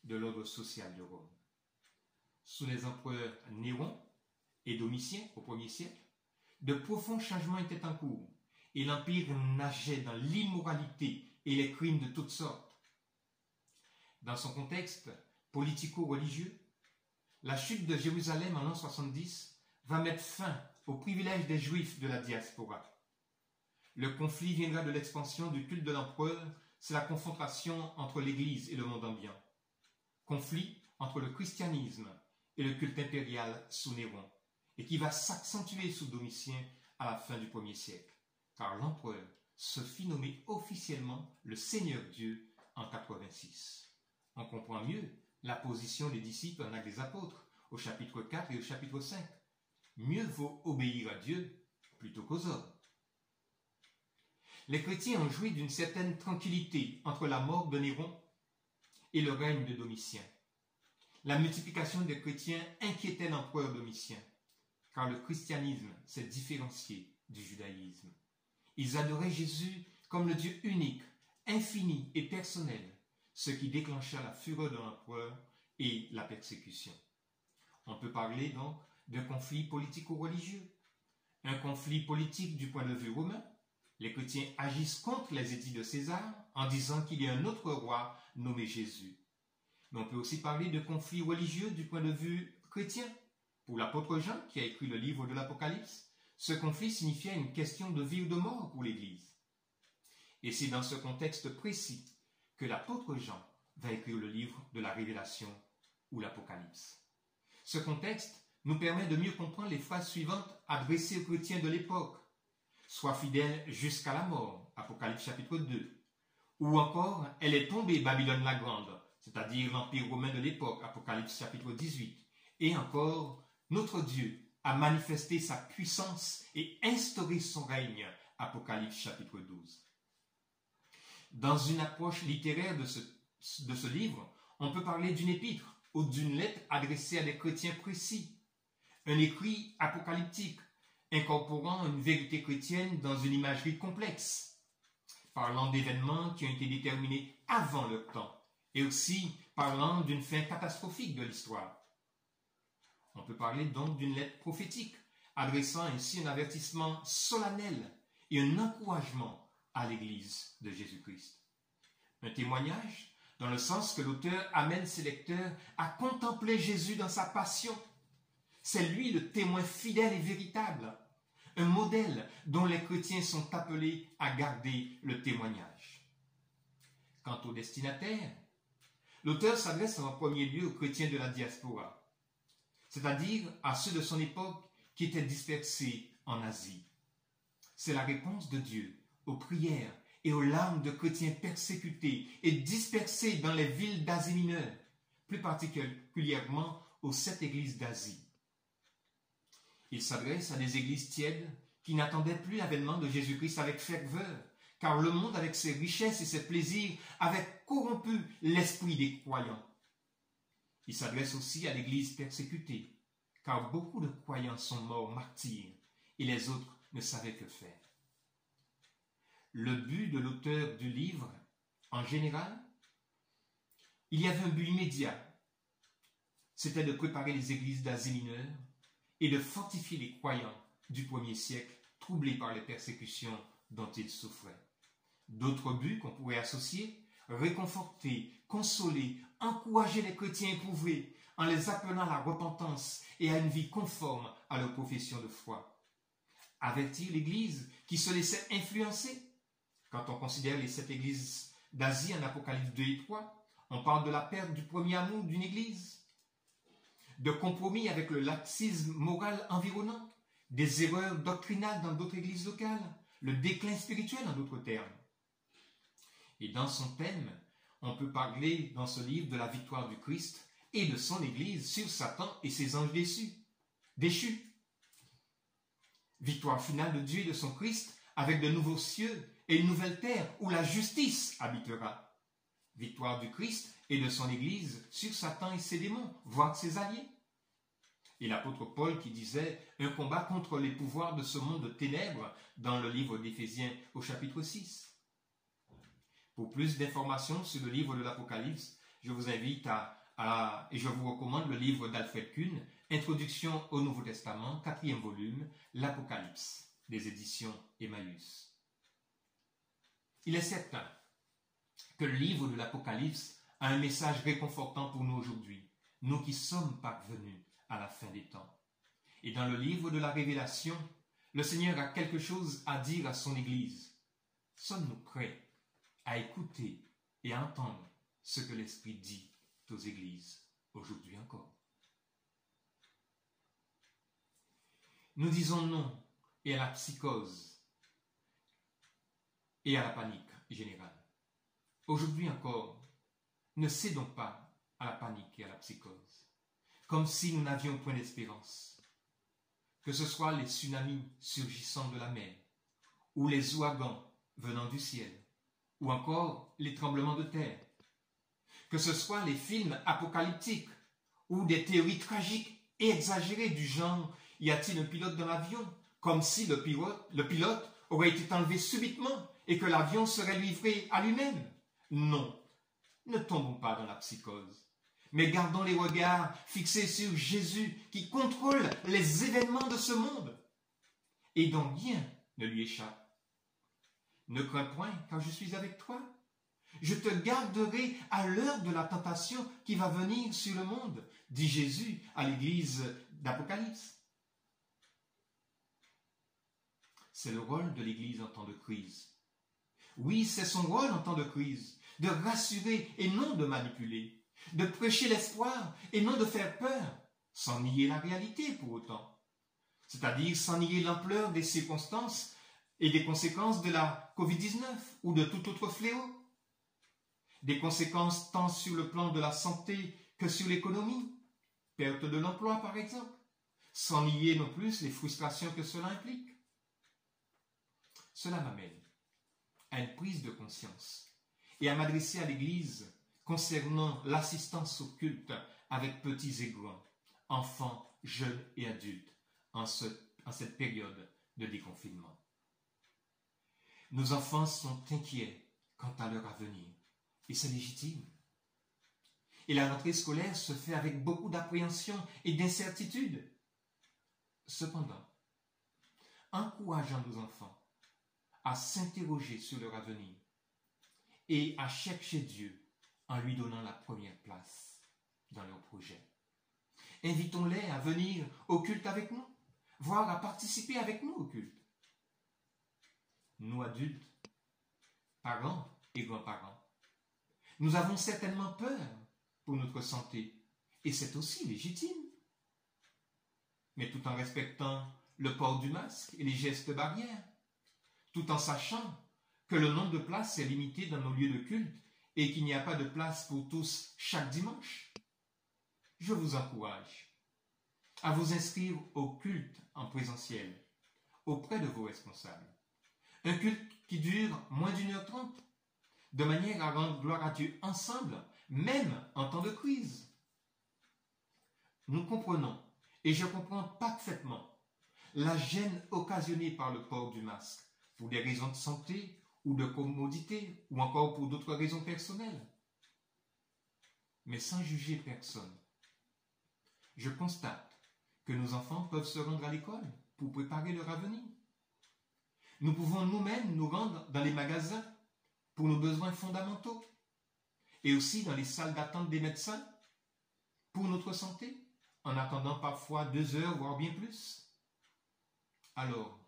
de l'ordre social de Rome. Sous les empereurs Néron et Domitien au 1er siècle, de profonds changements étaient en cours et l'Empire nageait dans l'immoralité et les crimes de toutes sortes. Dans son contexte politico-religieux, la chute de Jérusalem en l'an 70 va mettre fin aux privilèges des Juifs de la diaspora. Le conflit viendra de l'expansion du culte de l'empereur, c'est la confrontation entre l'Église et le monde ambiant. Conflit entre le christianisme et le culte impérial sous Néron, et qui va s'accentuer sous Domitien à la fin du 1er siècle, car l'empereur se fit nommer officiellement le Seigneur Dieu en 86. On comprend mieux la position des disciples en Actes des Apôtres, au chapitre 4 et au chapitre 5. Mieux vaut obéir à Dieu plutôt qu'aux hommes. Les chrétiens ont joui d'une certaine tranquillité entre la mort de Néron et le règne de Domitien. La multiplication des chrétiens inquiétait l'empereur Domitien, car le christianisme s'est différencié du judaïsme. Ils adoraient Jésus comme le Dieu unique, infini et personnel, ce qui déclencha la fureur de l'empereur et la persécution. On peut parler donc d'un conflit politico-religieux, un conflit politique du point de vue romain. Les chrétiens agissent contre les édits de César en disant qu'il y a un autre roi nommé Jésus. Mais on peut aussi parler de conflit religieux du point de vue chrétien. Pour l'apôtre Jean, qui a écrit le livre de l'Apocalypse, ce conflit signifiait une question de vie ou de mort pour l'Église. Et c'est dans ce contexte précis que l'apôtre Jean va écrire le livre de la Révélation ou l'Apocalypse. Ce contexte nous permet de mieux comprendre les phrases suivantes adressées aux chrétiens de l'époque. Sois fidèle jusqu'à la mort, Apocalypse chapitre 2. Ou encore, elle est tombée, Babylone la grande, c'est-à-dire l'empire romain de l'époque, Apocalypse chapitre 18. Et encore, notre Dieu a manifesté sa puissance et instauré son règne, Apocalypse chapitre 12. Dans une approche littéraire de ce livre, on peut parler d'une épître ou d'une lettre adressée à des chrétiens précis, un écrit apocalyptique, incorporant une vérité chrétienne dans une imagerie complexe, parlant d'événements qui ont été déterminés avant leur temps, et aussi parlant d'une fin catastrophique de l'histoire. On peut parler donc d'une lettre prophétique, adressant ainsi un avertissement solennel et un encouragement à l'Église de Jésus-Christ. Un témoignage dans le sens que l'auteur amène ses lecteurs à contempler Jésus dans sa passion. C'est lui le témoin fidèle et véritable, un modèle dont les chrétiens sont appelés à garder le témoignage. Quant au destinataire, l'auteur s'adresse en premier lieu aux chrétiens de la diaspora, c'est-à-dire à ceux de son époque qui étaient dispersés en Asie. C'est la réponse de Dieu aux prières et aux larmes de chrétiens persécutés et dispersés dans les villes d'Asie mineure, plus particulièrement aux 7 églises d'Asie. Il s'adresse à des églises tièdes qui n'attendaient plus l'avènement de Jésus-Christ avec ferveur, car le monde, avec ses richesses et ses plaisirs, avait corrompu l'esprit des croyants. Il s'adresse aussi à l'église persécutée, car beaucoup de croyants sont morts martyrs et les autres ne savaient que faire. Le but de l'auteur du livre, en général, il y avait un but immédiat. C'était de préparer les églises d'Asie mineure et de fortifier les croyants du 1er siècle troublés par les persécutions dont ils souffraient. D'autres buts qu'on pourrait associer, réconforter, consoler, encourager les chrétiens éprouvés en les appelant à la repentance et à une vie conforme à leur profession de foi. Avertir l'Église qui se laissait influencer. Quand on considère les 7 églises d'Asie en Apocalypse 2 et 3, on parle de la perte du premier amour d'une église, de compromis avec le laxisme moral environnant, des erreurs doctrinales dans d'autres églises locales, le déclin spirituel en d'autres termes. Et dans son thème, on peut parler dans ce livre de la victoire du Christ et de son Église sur Satan et ses anges déchus. Victoire finale de Dieu et de son Christ avec de nouveaux cieux et une nouvelle terre où la justice habitera. Victoire du Christ et de son Église sur Satan et ses démons, voire ses alliés. Et l'apôtre Paul qui disait un combat contre les pouvoirs de ce monde de ténèbres dans le livre d'Éphésiens au chapitre 6. Pour plus d'informations sur le livre de l'Apocalypse, je vous invite et je vous recommande le livre d'Alfred Kuhn, Introduction au Nouveau Testament, 4e volume, l'Apocalypse, des éditions Emmaüs. Il est certain que le livre de l'Apocalypse a un message réconfortant pour nous aujourd'hui, nous qui sommes parvenus à la fin des temps. Et dans le livre de la Révélation, le Seigneur a quelque chose à dire à son Église. Sommes-nous prêts à écouter et à entendre ce que l'Esprit dit aux Églises aujourd'hui encore? Nous disons non et à la psychose et à la panique générale. Aujourd'hui encore, ne cédons pas à la panique et à la psychose, comme si nous n'avions point d'espérance. Que ce soit les tsunamis surgissant de la mer, ou les ouragans venant du ciel, ou encore les tremblements de terre. Que ce soit les films apocalyptiques, ou des théories tragiques et exagérées du genre « Y a-t-il un pilote dans l'avion ?» comme si le pilote aurait été enlevé subitement et que l'avion serait livré à lui-même. Non, ne tombons pas dans la psychose, mais gardons les regards fixés sur Jésus qui contrôle les événements de ce monde et dont rien ne lui échappe. Ne crains point, car je suis avec toi. Je te garderai à l'heure de la tentation qui va venir sur le monde, dit Jésus à l'église d'Apocalypse. C'est le rôle de l'église en temps de crise. Oui, c'est son rôle en temps de crise, de rassurer et non de manipuler, de prêcher l'espoir et non de faire peur, sans nier la réalité pour autant. C'est-à-dire sans nier l'ampleur des circonstances et des conséquences de la Covid-19 ou de tout autre fléau. Des conséquences tant sur le plan de la santé que sur l'économie, perte de l'emploi par exemple, sans nier non plus les frustrations que cela implique. Cela m'amène à une prise de conscience et à m'adresser à l'Église concernant l'assistance au culte avec petits et grands, enfants, jeunes et adultes, en cette période de déconfinement. Nos enfants sont inquiets quant à leur avenir, et c'est légitime. Et la rentrée scolaire se fait avec beaucoup d'appréhension et d'incertitude. Cependant, encourageons nos enfants à s'interroger sur leur avenir et à chercher Dieu en lui donnant la première place dans leurs projets. Invitons-les à venir au culte avec nous, voire à participer avec nous au culte. Nous adultes, parents et grands-parents, nous avons certainement peur pour notre santé et c'est aussi légitime. Mais tout en respectant le port du masque et les gestes barrières, tout en sachant que le nombre de places est limité dans nos lieux de culte et qu'il n'y a pas de place pour tous chaque dimanche, je vous encourage à vous inscrire au culte en présentiel auprès de vos responsables. Un culte qui dure moins d'1h30, de manière à rendre gloire à Dieu ensemble, même en temps de crise. Nous comprenons, et je comprends parfaitement, la gêne occasionnée par le port du masque, pour des raisons de santé ou de commodité, ou encore pour d'autres raisons personnelles. Mais sans juger personne, je constate que nos enfants peuvent se rendre à l'école pour préparer leur avenir. Nous pouvons nous-mêmes nous rendre dans les magasins pour nos besoins fondamentaux et aussi dans les salles d'attente des médecins pour notre santé, en attendant parfois 2 heures, voire bien plus. Alors,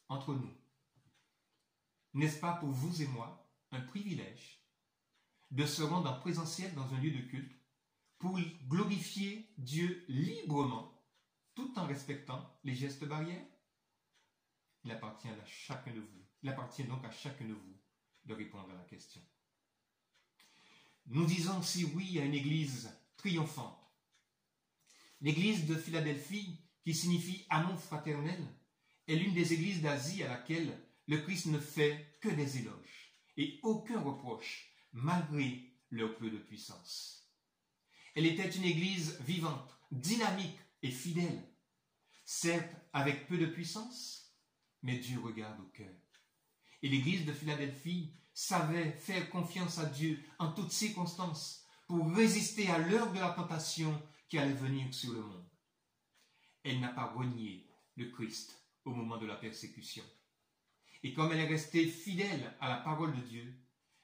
entre nous, n'est-ce pas pour vous et moi un privilège de se rendre en présentiel dans un lieu de culte pour glorifier Dieu librement tout en respectant les gestes barrières? Il appartient à chacun de vous. Il appartient donc à chacun de vous de répondre à la question. Nous disons aussi oui à une église triomphante L'église de Philadelphie, qui signifie amour fraternel, est l'une des églises d'Asie à laquelle le Christ ne fait que des éloges et aucun reproche, malgré leur peu de puissance. Elle était une église vivante, dynamique et fidèle, certes avec peu de puissance, mais Dieu regarde au cœur. Et l'église de Philadelphie savait faire confiance à Dieu en toutes circonstances pour résister à l'heure de la tentation qui allait venir sur le monde. Elle n'a pas renié le Christ au moment de la persécution. Et comme elle est restée fidèle à la parole de Dieu,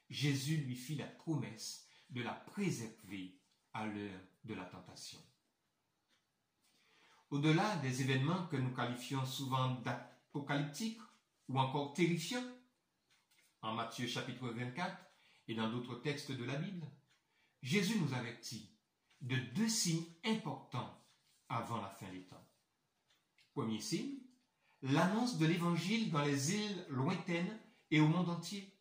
Jésus lui fit la promesse de la préserver à l'heure de la tentation. Au-delà des événements que nous qualifions souvent d'apocalyptiques ou encore terrifiants, en Matthieu chapitre 24 et dans d'autres textes de la Bible, Jésus nous avertit de 2 signes importants avant la fin des temps. Premier signe, l'annonce de l'évangile dans les îles lointaines et au monde entier.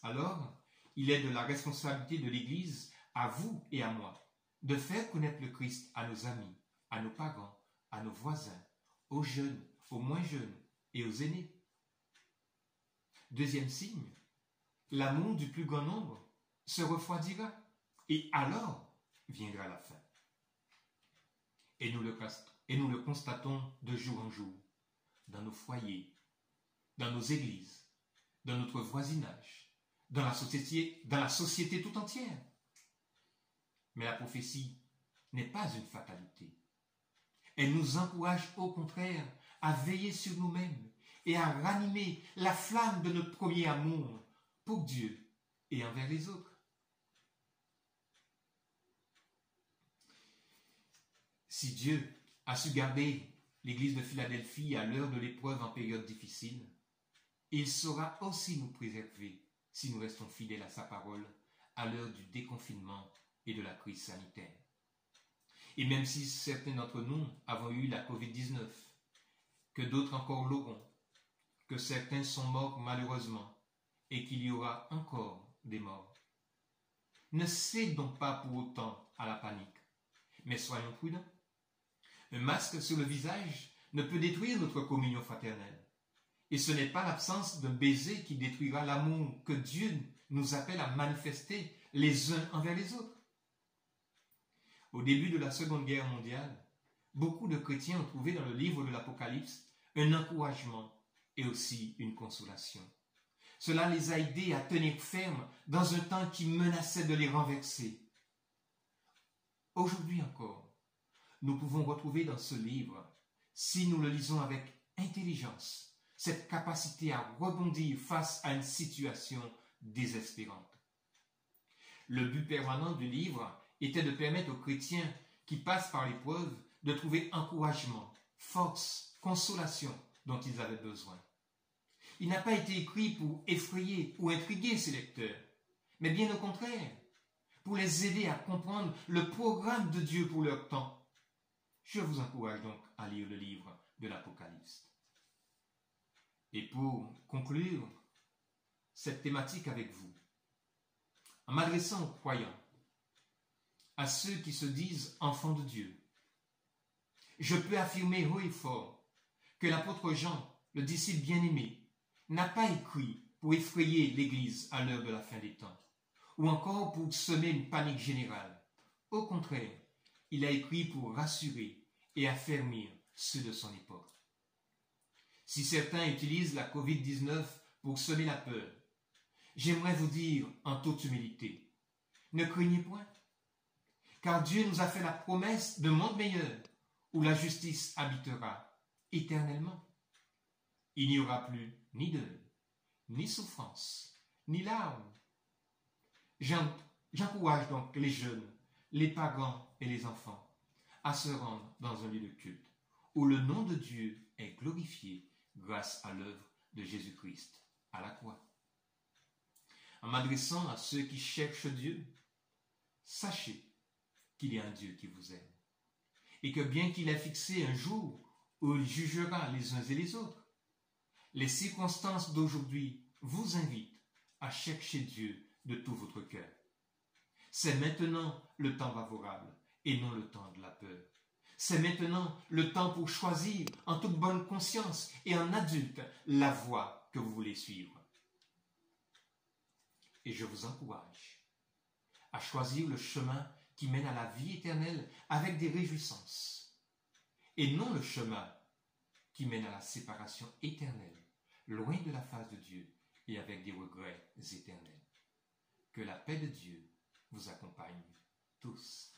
Alors, il est de la responsabilité de l'Église, à vous et à moi, de faire connaître le Christ à nos amis, à nos parents, à nos voisins, aux jeunes, aux moins jeunes et aux aînés. Deuxième signe, l'amour du plus grand nombre se refroidira et alors viendra la fin. Et nous le constatons de jour en jour, dans nos foyers, dans nos églises, dans notre voisinage, dans la société tout entière. Mais la prophétie n'est pas une fatalité. Elle nous encourage au contraire à veiller sur nous-mêmes et à ranimer la flamme de notre premier amour pour Dieu et envers les autres. Si Dieu a su garder l'église de Philadelphie à l'heure de l'épreuve en période difficile, il saura aussi nous préserver si nous restons fidèles à sa parole à l'heure du déconfinement et de la crise sanitaire. Et même si certains d'entre nous avons eu la Covid-19, que d'autres encore l'auront, que certains sont morts malheureusement et qu'il y aura encore des morts, ne cédons pas pour autant à la panique, mais soyons prudents. Un masque sur le visage ne peut détruire notre communion fraternelle. Et ce n'est pas l'absence d'un baiser qui détruira l'amour que Dieu nous appelle à manifester les uns envers les autres. Au début de la Seconde Guerre mondiale, beaucoup de chrétiens ont trouvé dans le livre de l'Apocalypse un encouragement et aussi une consolation. Cela les a aidés à tenir ferme dans un temps qui menaçait de les renverser. Aujourd'hui encore, nous pouvons retrouver dans ce livre, si nous le lisons avec intelligence, cette capacité à rebondir face à une situation désespérante. Le but permanent du livre était de permettre aux chrétiens qui passent par l'épreuve de trouver encouragement, force, consolation dont ils avaient besoin. Il n'a pas été écrit pour effrayer ou intriguer ses lecteurs, mais bien au contraire, pour les aider à comprendre le programme de Dieu pour leur temps. Je vous encourage donc à lire le livre de l'Apocalypse. Et pour conclure cette thématique avec vous, en m'adressant aux croyants, à ceux qui se disent enfants de Dieu, je peux affirmer haut et fort que l'apôtre Jean, le disciple bien-aimé, n'a pas écrit pour effrayer l'Église à l'heure de la fin des temps, ou encore pour semer une panique générale. Au contraire, il a écrit pour rassurer et affermir ceux de son époque. Si certains utilisent la Covid-19 pour semer la peur, j'aimerais vous dire en toute humilité, ne craignez point, car Dieu nous a fait la promesse d'un monde meilleur où la justice habitera éternellement. Il n'y aura plus ni deuil, ni souffrance, ni larmes. J'encourage donc les jeunes, les parents et les enfants à se rendre dans un lieu de culte où le nom de Dieu est glorifié grâce à l'œuvre de Jésus-Christ à la croix. En m'adressant à ceux qui cherchent Dieu, sachez qu'il y a un Dieu qui vous aime et que bien qu'il ait fixé un jour où il jugera les uns et les autres, les circonstances d'aujourd'hui vous invitent à chercher Dieu de tout votre cœur. C'est maintenant le temps favorable et non le temps de la peur. c'est maintenant le temps pour choisir en toute bonne conscience et en adulte la voie que vous voulez suivre. Et je vous encourage à choisir le chemin qui mène à la vie éternelle avec des réjouissances, et non le chemin qui mène à la séparation éternelle, loin de la face de Dieu et avec des regrets éternels. Que la paix de Dieu vous accompagne tous.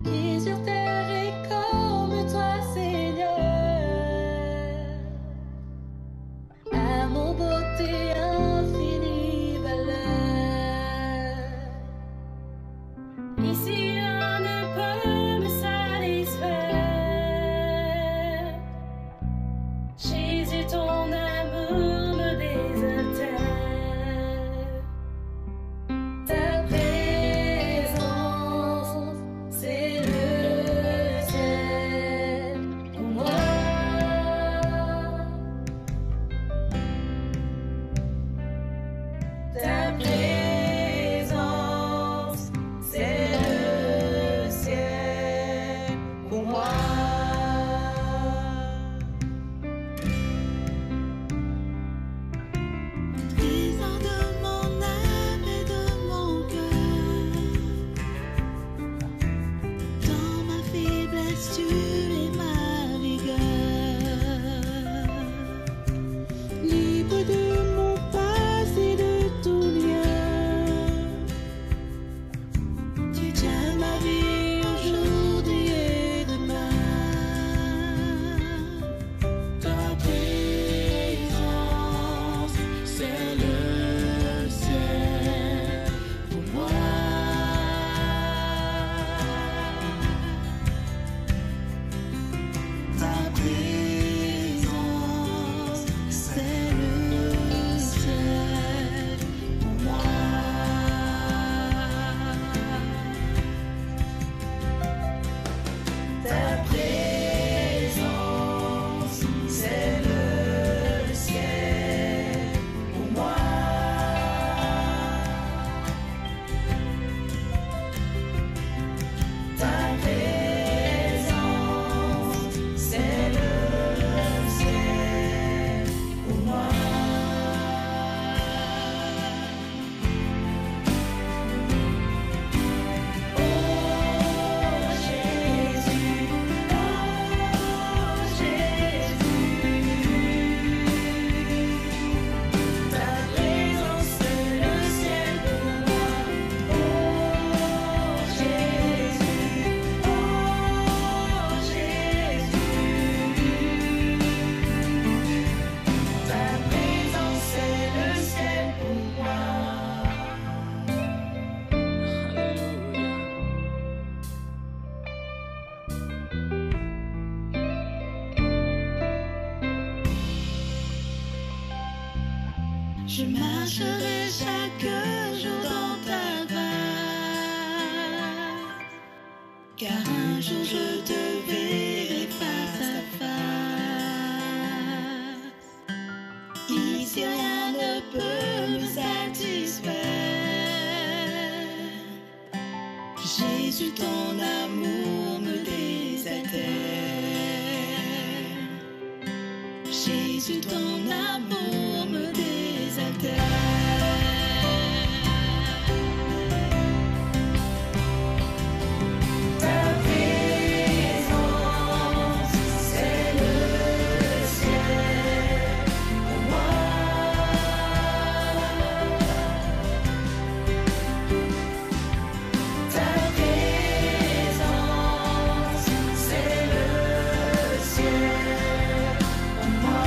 Qui sur terre est comme toi, Seigneur, amour, beauté, infinie valeur. Ici rien ne peut me satisfaire. Jésus, ton amour me désaltère. Ta présence, c'est le ciel pour moi. Ta présence, c'est le ciel pour moi. Trésor de mon âme et de mon cœur, dans ma faiblesse tu es ma vigueur. Libre de mon passé, de tout lien, tu tiens ma vie aujourd'hui et demain. Ta présence, c'est le ciel pour moi. Ta présence, c'est le ciel pour moi. Ta présence, c'est le ciel pour moi. Ta présence, c'est le ciel pour moi. Oh Jésus, ta présence, c'est le ciel pour moi. Oh Jésus, ta présence, c'est le ciel pour moi. Je marcherai chaque jour dans ta grâce, car un jour je te verrai face à face. Ici rien ne peut me satisfaire. Jésus, ton amour me désaltère. Jésus, ton amour me désaltère. Ta présence, c'est le ciel pour moi. Ta présence, c'est le ciel pour moi.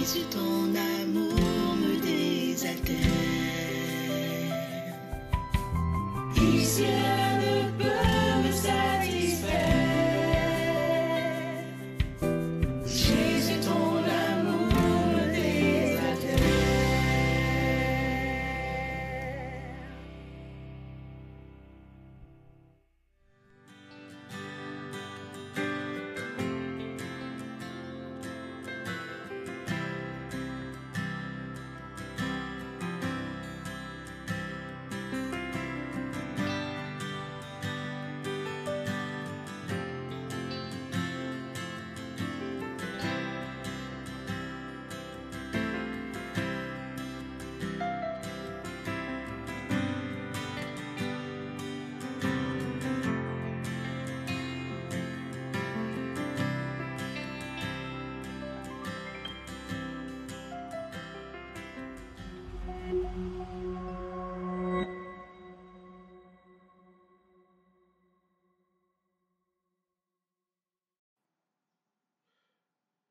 Jésus, ton amour me désaltère. Ici rien ne peut me satisfaire. Jésus, ton amour me désaltère.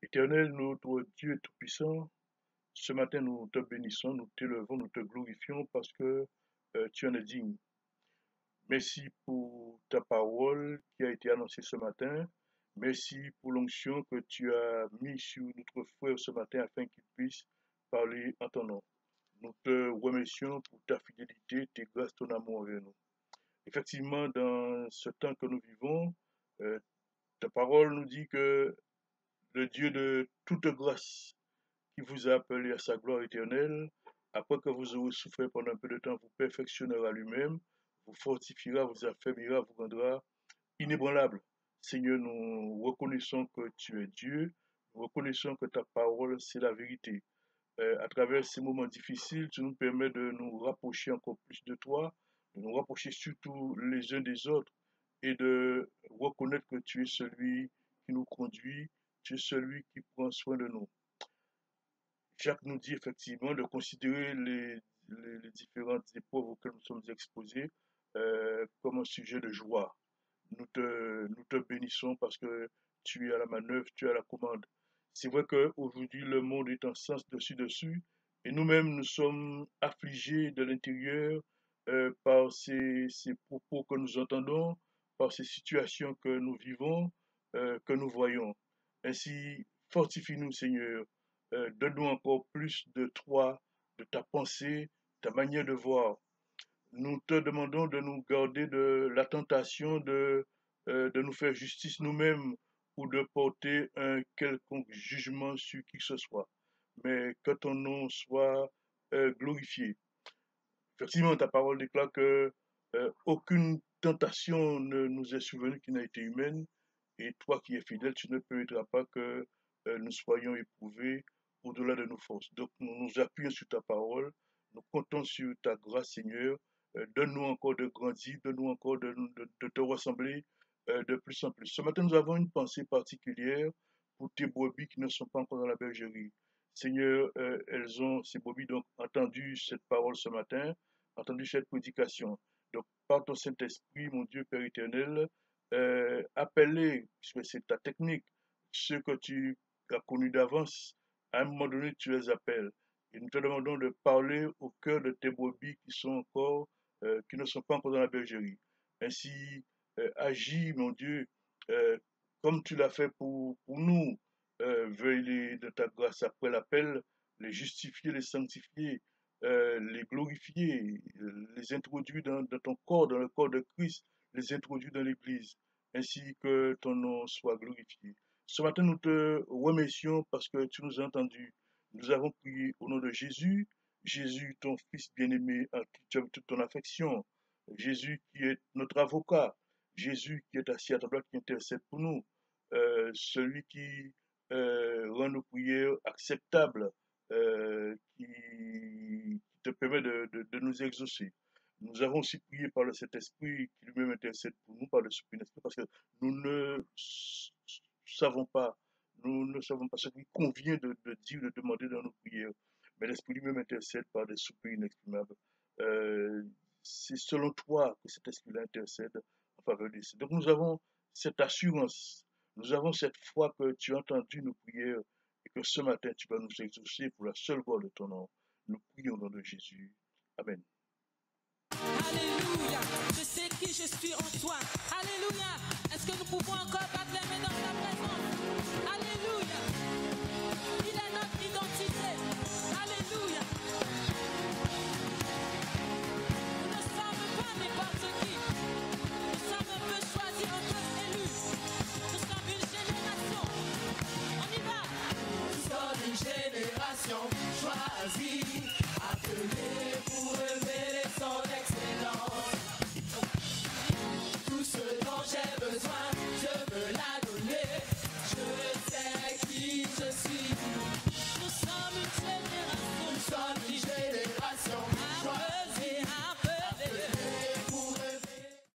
Éternel, notre Dieu Tout-Puissant, ce matin nous te bénissons, nous t'élevons, nous te glorifions parce que tu en es digne. Merci pour ta parole qui a été annoncée ce matin. Merci pour l'onction que tu as mis sur notre frère ce matin afin qu'il puisse parler en ton nom. Nous te remercions pour ta fidélité, tes grâces, ton amour envers nous. Effectivement, dans ce temps que nous vivons, ta parole nous dit que le Dieu de toute grâce qui vous a appelé à sa gloire éternelle, après que vous aurez souffert pendant un peu de temps, vous perfectionnera lui-même, vous fortifiera, vous affermira, vous rendra inébranlable. Seigneur, nous reconnaissons que tu es Dieu, nous reconnaissons que ta parole, c'est la vérité. À travers ces moments difficiles, tu nous permets de nous rapprocher encore plus de toi, de nous rapprocher surtout les uns des autres et de reconnaître que tu es celui qui nous conduit, tu es celui qui prend soin de nous. Jacques nous dit effectivement de considérer les différentes épreuves auxquelles nous sommes exposés comme un sujet de joie. Nous te bénissons parce que tu es à la manœuvre, tu es à la commande. C'est vrai qu'aujourd'hui, le monde est en sens dessus, et nous-mêmes, nous sommes affligés de l'intérieur par ces propos que nous entendons, par ces situations que nous vivons, que nous voyons. Ainsi, fortifie-nous, Seigneur. Donne-nous encore plus de toi, de ta pensée, ta manière de voir. Nous te demandons de nous garder de la tentation de nous faire justice nous-mêmes ou de porter un quelconque jugement sur qui que ce soit, mais que ton nom soit glorifié. Effectivement, ta parole déclare que aucune tentation ne nous est survenue qui n'a été humaine, et toi qui es fidèle, tu ne permettras pas que nous soyons éprouvés au-delà de nos forces. Donc nous nous appuyons sur ta parole, nous comptons sur ta grâce, Seigneur. Donne-nous encore de grandir, donne-nous encore de te ressembler de plus en plus. Ce matin, nous avons une pensée particulière pour tes brebis qui ne sont pas encore dans la bergerie. Seigneur, ces brebis donc entendu cette parole ce matin, entendu cette prédication. Donc, par ton Saint-Esprit, mon Dieu Père éternel, appelle-les, puisque c'est ta technique, ceux que tu as connus d'avance, à un moment donné, tu les appelles. Et nous te demandons de parler au cœur de tes brebis qui ne sont pas encore dans la bergerie. Ainsi, agis, mon Dieu, comme tu l'as fait pour nous. Veuille de ta grâce après l'appel, les justifier, les sanctifier, les glorifier, les introduire dans ton corps, dans le corps de Christ, les introduire dans l'Église, ainsi que ton nom soit glorifié. Ce matin, nous te remercions parce que tu nous as entendus. Nous avons prié au nom de Jésus, Jésus, ton Fils bien-aimé, à qui tu as toute ton affection, Jésus qui est notre avocat, Jésus qui est assis à ta droite, qui intercède pour nous, celui qui rend nos prières acceptables, qui te permet de nous exaucer. Nous avons aussi prié par le Saint-Esprit qui lui-même intercède pour nous par le Saint-Esprit parce que nous ne savons pas ce qui convient de dire, de demander dans nos prières. Mais l'Esprit lui-même intercède par des soupirs inexprimables. C'est selon toi que cet Esprit-là intercède en faveur de ça. Donc nous avons cette assurance, nous avons cette foi que tu as entendu nos prières et que ce matin, tu vas nous exaucer pour la seule gloire de ton nom. Nous prions au nom de Jésus. Amen. Alléluia, je sais qui je suis en toi. Alléluia, est-ce que nous pouvons encore battre les mains dans la main?